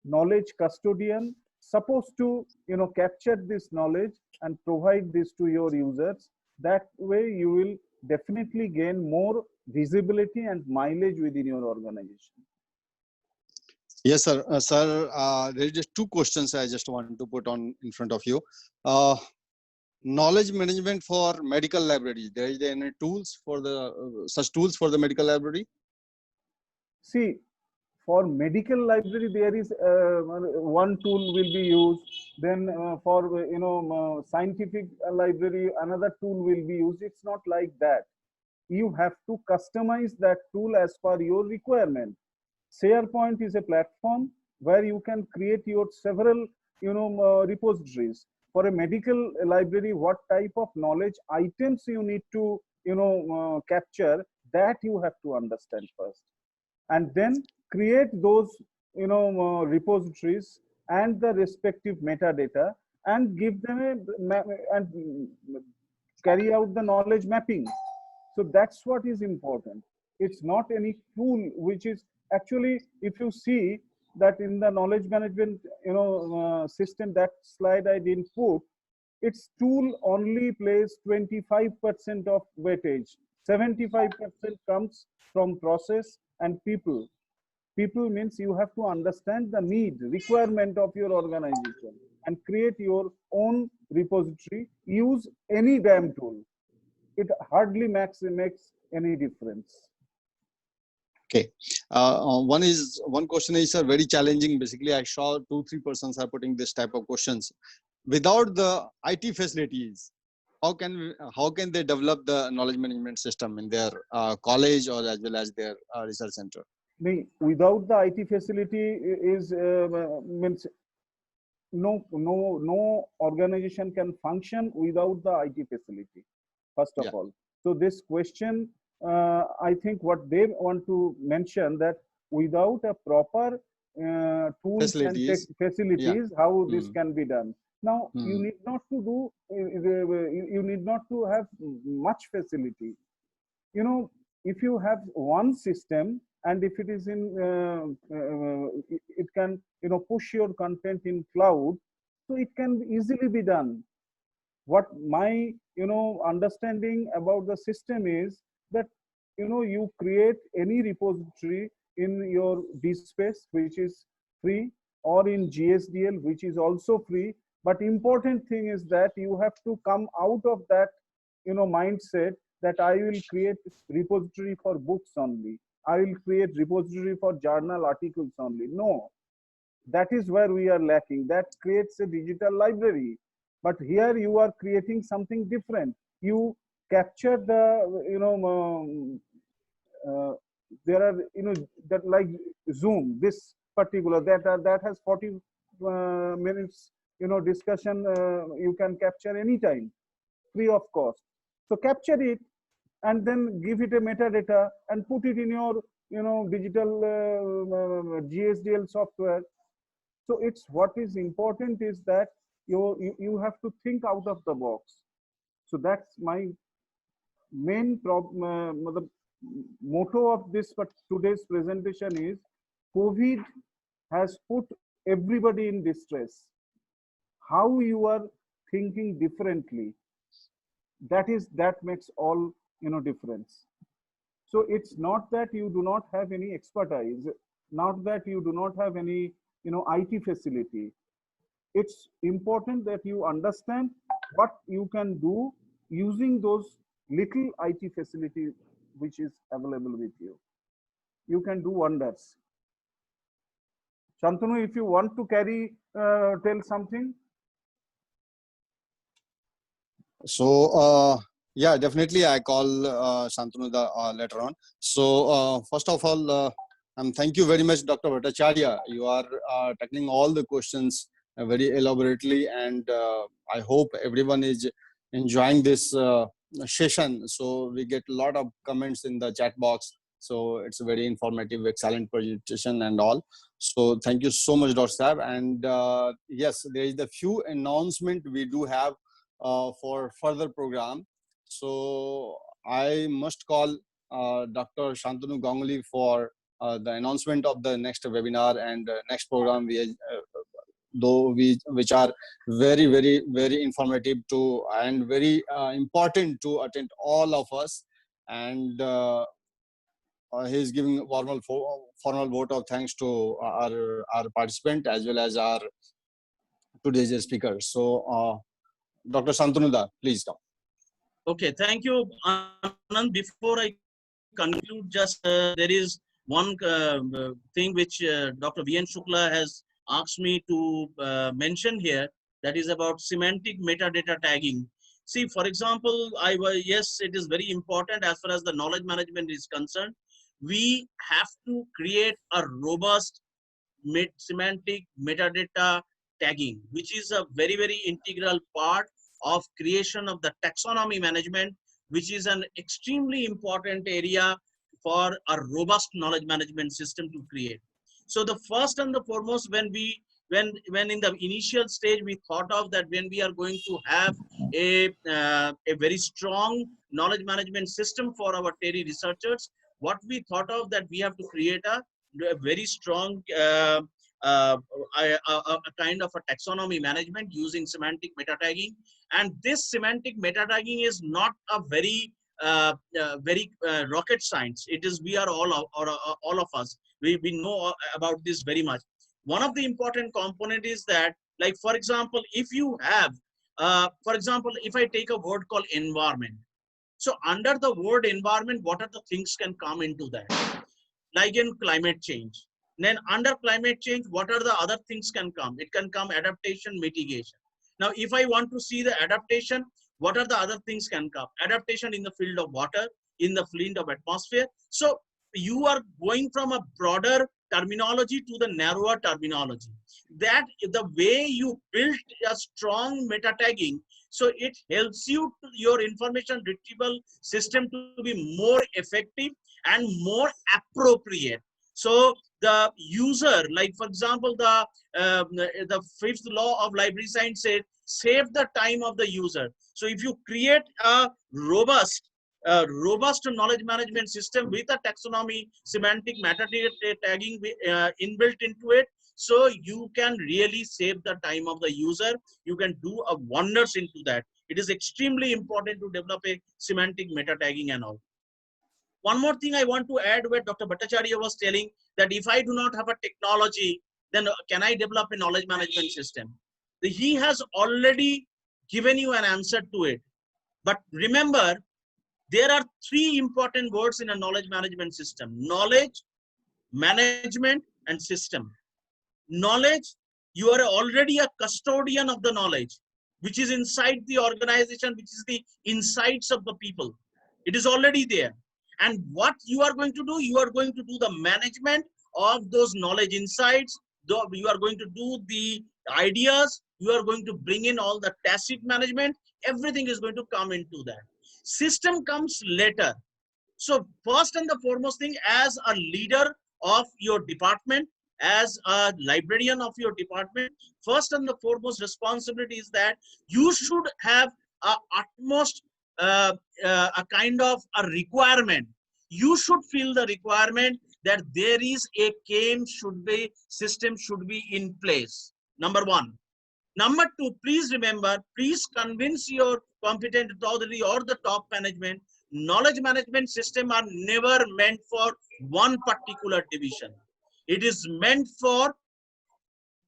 knowledge custodian, supposed to capture this knowledge and provide this to your users. That way you will definitely gain more visibility and mileage within your organization.
Yes, sir. There is just two questions I just want to put on in front of you. Knowledge management for medical libraries. There is any tools for the such tools for the medical library?
See, for medical library, there is one tool will be used. Then for scientific library, another tool will be used. It's not like that. You have to customize that tool as per your requirement. SharePoint is a platform where you can create your several repositories. for a medical library, what type of knowledge items you need to, capture, that you have to understand first, and then create those, repositories and the respective metadata, and give them and carry out the knowledge mapping. So that's what is important. It's not any tool which is actually, if you see that in the knowledge management, system, that slide I didn't put, its tool only plays 25% of weightage. 75% comes from process and people. People means you have to understand the need, requirement of your organization and create your own repository. Use any damn tool. It hardly makes any difference.
Okay. One question is very challenging. Basically, I saw 2-3 persons are putting this type of questions. Without the IT facilities, how can they develop the knowledge management system in their college or as well as their research center?
Without the IT facility is means no organization can function without the IT facility, first of all. So this question, I think what they want to mention, that without a proper tools
Facilities.
and facilities, how this can be done. Now, you need not to do, you need not to have much facility. If you have one system, and if it is in, it can, push your content in cloud, so it can easily be done. What my, understanding about the system is that, you create any repository in your DSpace, which is free, or in GSDL, which is also free. But important thing is that you have to come out of that, mindset that I will create repository for books only. I will create repository for journal articles only. No, that is where we are lacking. That creates a digital library. But here you are creating something different. You capture the, there are, that like Zoom, this particular, that has 40 minutes, discussion, you can capture anytime, free of cost. So capture it and then give it a metadata and put it in your, digital GSDL software. So it's, what is important is that you have to think out of the box. So that's my main problem. The motto of this today's presentation is, COVID has put everybody in distress. How you are thinking differently, that makes all, difference. So it's not that you do not have any expertise, not that you do not have any, IT facility. It's important that you understand what you can do using those little IT facility which is available with you. You can do wonders. Shantanu, if you want to tell something.
So yeah, definitely I call Shantanu later on. So first of all, thank you very much, Dr. Bhattacharya. You are tackling all the questions very elaborately, and I hope everyone is enjoying this session. So we get a lot of comments in the chat box. So it's a very informative, excellent presentation and all. So thank you so much, Dr. Saab. And yes, there is the few announcement we do have for further program. So I must call Dr. Shantanu Ganguly for the announcement of the next webinar and next program, which are very, very, very informative to and very important to attend all of us. And he is giving formal vote of thanks to our participant as well as our today's speaker. So Dr. Shantanu, please come.
Okay, thank you, Anand. Before I conclude, just there is one thing which Dr. V.N. Shukla has asked me to mention here, that is about semantic metadata tagging. See, for example, yes, it is very important as far as the knowledge management is concerned. We have to create a robust semantic metadata tagging, which is a very, very integral part of creation of the taxonomy management, which is an extremely important area for a robust knowledge management system to create. So the first and the foremost, when in the initial stage we thought of that, when we are going to have a very strong knowledge management system for our TERI researchers, what we thought of that we have to create a very strong uh, a kind of a taxonomy management using semantic meta tagging. And this semantic meta tagging is not a very rocket science. It is, we are all of us, we know about this very much. One of the important component is that, like for example, if you have for example, if I take a word called environment, so under the word environment, what are the things can come into that? Like in climate change. Then under climate change, what are the other things can come? It can come adaptation, mitigation. Now, if I want to see the adaptation, what are the other things can come? Adaptation in the field of water, in the field of atmosphere. So you are going from a broader terminology to the narrower terminology. That the way you build a strong meta tagging, so it helps you to your information retrieval system to be more effective and more appropriate. So the user, like for example, the fifth law of library science said, save the time of the user. So if you create a robust knowledge management system with a taxonomy, semantic meta tagging inbuilt into it, so you can really save the time of the user. You can do a wonders into that. It is extremely important to develop a semantic meta tagging and all. One more thing I want to add, where Dr. Bhattacharya was telling that if I do not have a technology, then can I develop a knowledge management system? He has already given you an answer to it. But remember, there are three important words in a knowledge management system: knowledge, management, and system. Knowledge, you are already a custodian of the knowledge, which is inside the organization, which is the insights of the people. It is already there. And what you are going to do, you are going to do the management of those knowledge insights. You are going to do the ideas. You are going to bring in all the tacit management. Everything is going to come into that. System comes later. So first and the foremost thing, as a leader of your department, as a librarian of your department, first and the foremost responsibility is that you should have a utmost a kind of a requirement. You should feel the requirement that there is a system should be in place. Number one. Number two, please remember, please convince your competent authority or the top management, knowledge management system are never meant for one particular division. It is meant for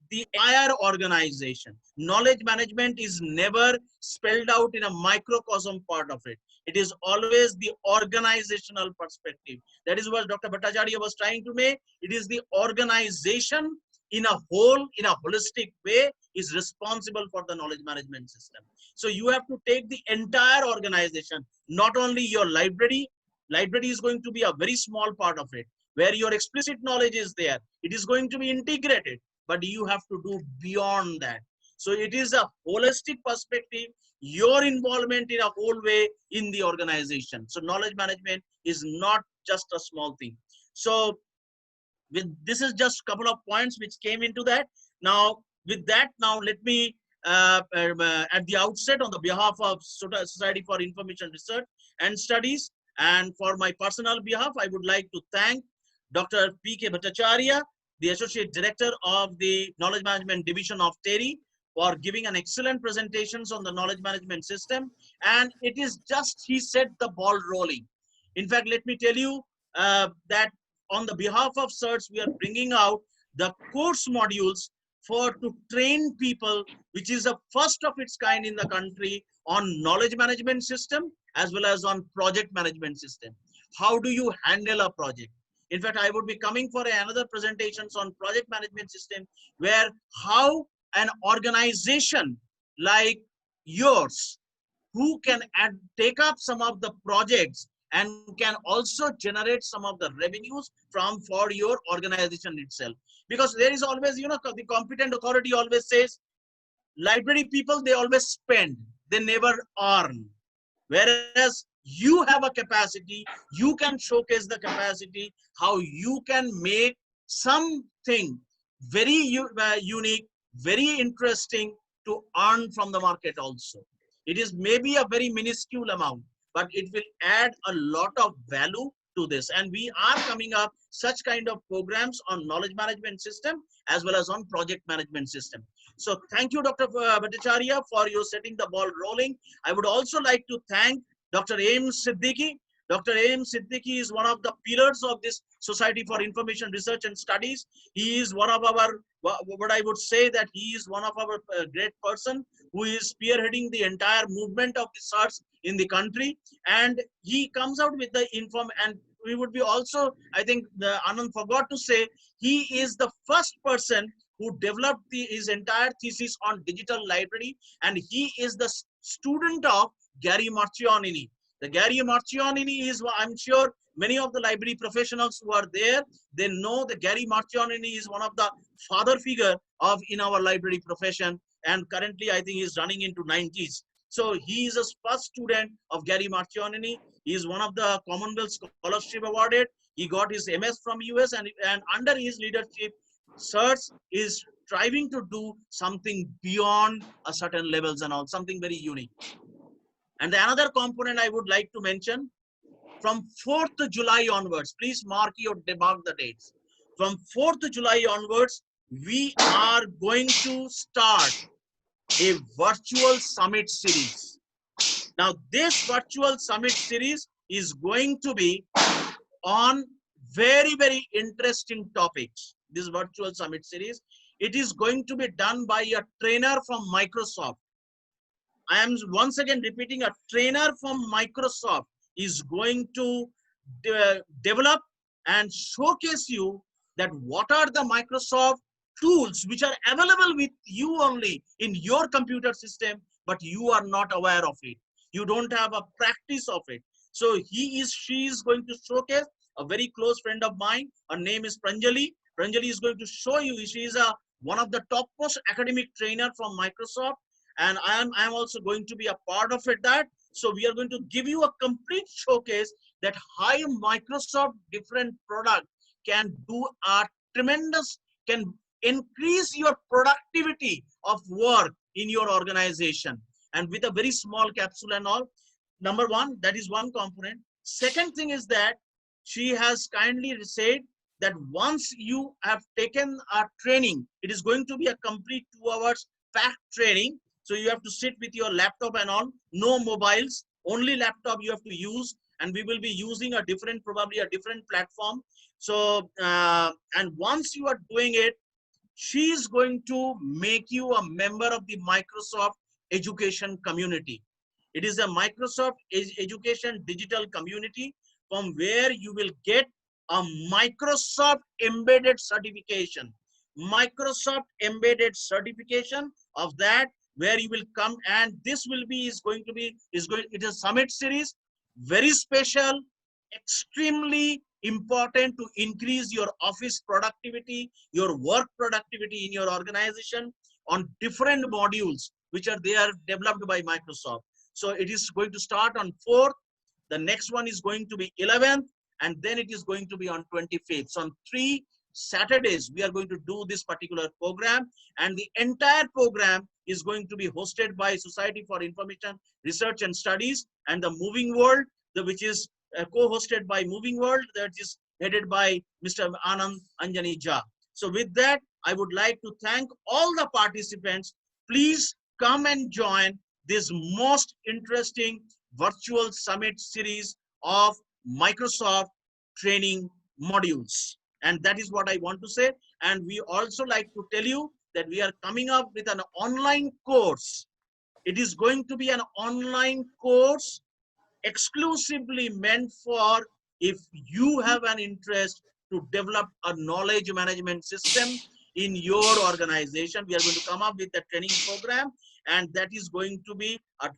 the entire organization. Knowledge management is never spelled out in a microcosm part of it. It is always the organizational perspective. That is what Dr. Bhattacharya was trying to make. It is the organization in a whole, in a holistic way, is responsible for the knowledge management system. So you have to take the entire organization, not only your library. Library is going to be a very small part of it, where your explicit knowledge is there. It is going to be integrated, but you have to do beyond that. So it is a holistic perspective, your involvement in a whole way in the organization. So knowledge management is not just a small thing. So this is just a couple of points which came into that. Now, with that, now let me, at the outset, on the behalf of Society for Information Research and Studies, and for my personal behalf, I would like to thank Dr. P.K. Bhattacharya, the Associate Director of the Knowledge Management Division of TERI, for giving an excellent presentations on the knowledge management system. And it is just, he set the ball rolling. In fact, let me tell you that on the behalf of CERTS, we are bringing out the course modules to train people, which is the first of its kind in the country, on knowledge management system as well as on project management system. How do you handle a project? In fact, I would be coming for another presentations on project management system, where how an organization like yours, who can take up some of the projects and can also generate some of the revenues for your organization itself. Because there is always, you know, the competent authority always says, library people, they always spend, they never earn. Whereas you have a capacity, you can showcase the capacity, how you can make something very unique, very interesting to earn from the market also. It is maybe a very minuscule amount, but it will add a lot of value to this. And we are coming up such kind of programs on knowledge management system as well as on project management system. So thank you, Dr. Bhattacharya, for you setting the ball rolling. I would also like to thank Dr. A.M. Siddiqui. Dr. A.M. Siddiqui is one of the pillars of this Society for Information Research and Studies. He is one of our, what I would say that he is one of our great person who is spearheading the entire movement of research in the country. And he comes out with the and we would be also, I think Anand forgot to say, he is the first person who developed his entire thesis on digital library, and he is the student of Gary Marchionini. The Gary Marchionini is, I'm sure many of the library professionals who are there, they know that Gary Marchionini is one of the father figure in our library profession, and currently I think he's running into 90s. So he is a first student of Gary Marchionini. He is one of the Commonwealth Scholarship awarded. He got his MS from US, and under his leadership, CERTS is striving to do something beyond a certain levels and all, something very unique. And the another component I would like to mention, from 4th July onwards, please mark the dates. From 4th July onwards, we are going to start a virtual summit series. Now, this virtual summit series is going to be on very, very interesting topics. This virtual summit series, it is going to be done by a trainer from Microsoft. I am once again repeating, a trainer from Microsoft is going to develop and showcase you that what are the Microsoft tools which are available with you only in your computer system, but you are not aware of it. You don't have a practice of it. So she is going to showcase a very close friend of mine. Her name is Pranjali. Pranjali is going to show you, she is one of the top most academic trainer from Microsoft. And I am also going to be a part of it that. So we are going to give you a complete showcase that how Microsoft different product can do a tremendous, can increase your productivity of work in your organization, and with a very small capsule and all. Number one, that is one component. Second thing is that she has kindly said that once you have taken a training, it is going to be a complete 2 hours packed training. So you have to sit with your laptop and all, no mobiles, only laptop you have to use, and we will be using a different, probably a different platform. So, and once you are doing it, she is going to make you a member of the Microsoft education community. It is a Microsoft education digital community from where you will get a Microsoft embedded certification. Microsoft embedded certification of that, where you will come, and this will be, it is a summit series, very special, extremely important to increase your office productivity, your work productivity in your organization on different modules which are developed by Microsoft. So it is going to start on 4th, the next one is going to be 11th, and then it is going to be on 25th. So on 3 Saturdays, we are going to do this particular program, and the entire program is going to be hosted by Society for Information Research and Studies and the Moving World, which is co-hosted by Moving World, that is headed by Mr. Anand Anjani Jha. So with that, I would like to thank all the participants. Please come and join this most interesting virtual summit series of Microsoft training modules. And that is what I want to say. And we also like to tell you that we are coming up with an online course. It is going to be an online course exclusively meant for if you have an interest to develop a knowledge management system in your organization. We are going to come up with a training program, and that is going to be an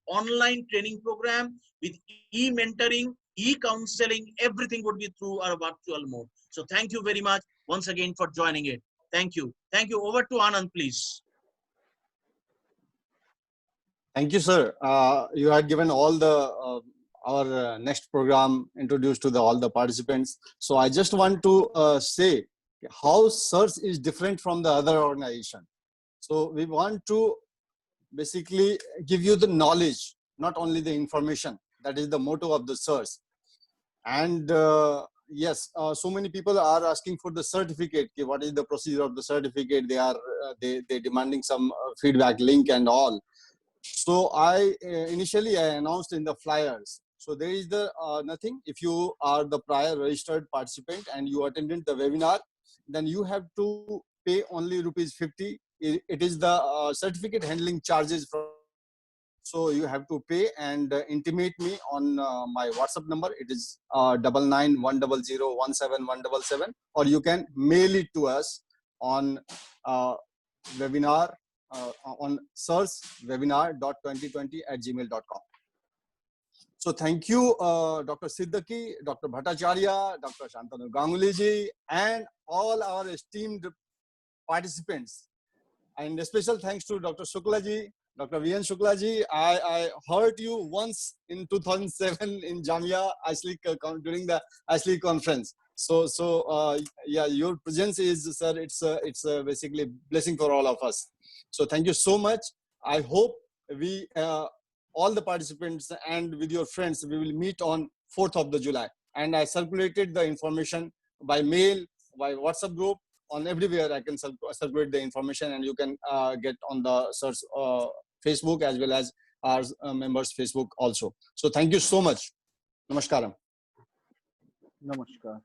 online training program with e-mentoring, e-counseling, everything would be through our virtual mode. So thank you very much once again for joining it. Thank you. Thank you. Over to Anand, please.
Thank you, sir. You had given all the our next program introduced to all the participants. So I just want to say how search is different from the other organization. So we want to basically give you the knowledge, not only the information. That is the motto of the search. And yes, so many people are asking for the certificate. What is the procedure of the certificate? They are they demanding some feedback link and all. So I initially I announced in the flyers. So there is the nothing. If you are the prior registered participant and you attended the webinar, then you have to pay only ₹50. It is the certificate handling charges. So you have to pay and intimate me on my WhatsApp number. It is 9910017177, or you can mail it to us on webinar on searchwebinar.2020@gmail.com. So thank you, Dr. Siddiqui, Dr. Bhattacharya, Dr. Shantanu Ganguly ji, and all our esteemed participants. And a special thanks to Dr. Shukla ji, Dr. V.N. Shukla ji. I heard you once in 2007 in Jamia ISLEEK during the ISLEEK conference. So yeah, your presence is, sir, it's basically blessing for all of us. So thank you so much. I hope we all the participants and with your friends, we will meet on 4th of the July. And I circulated the information by mail, by WhatsApp group, on everywhere. I can circulate the information, and you can get on the search Facebook as well as our members Facebook also. So thank you so much. Namaskaram.
Namaskar.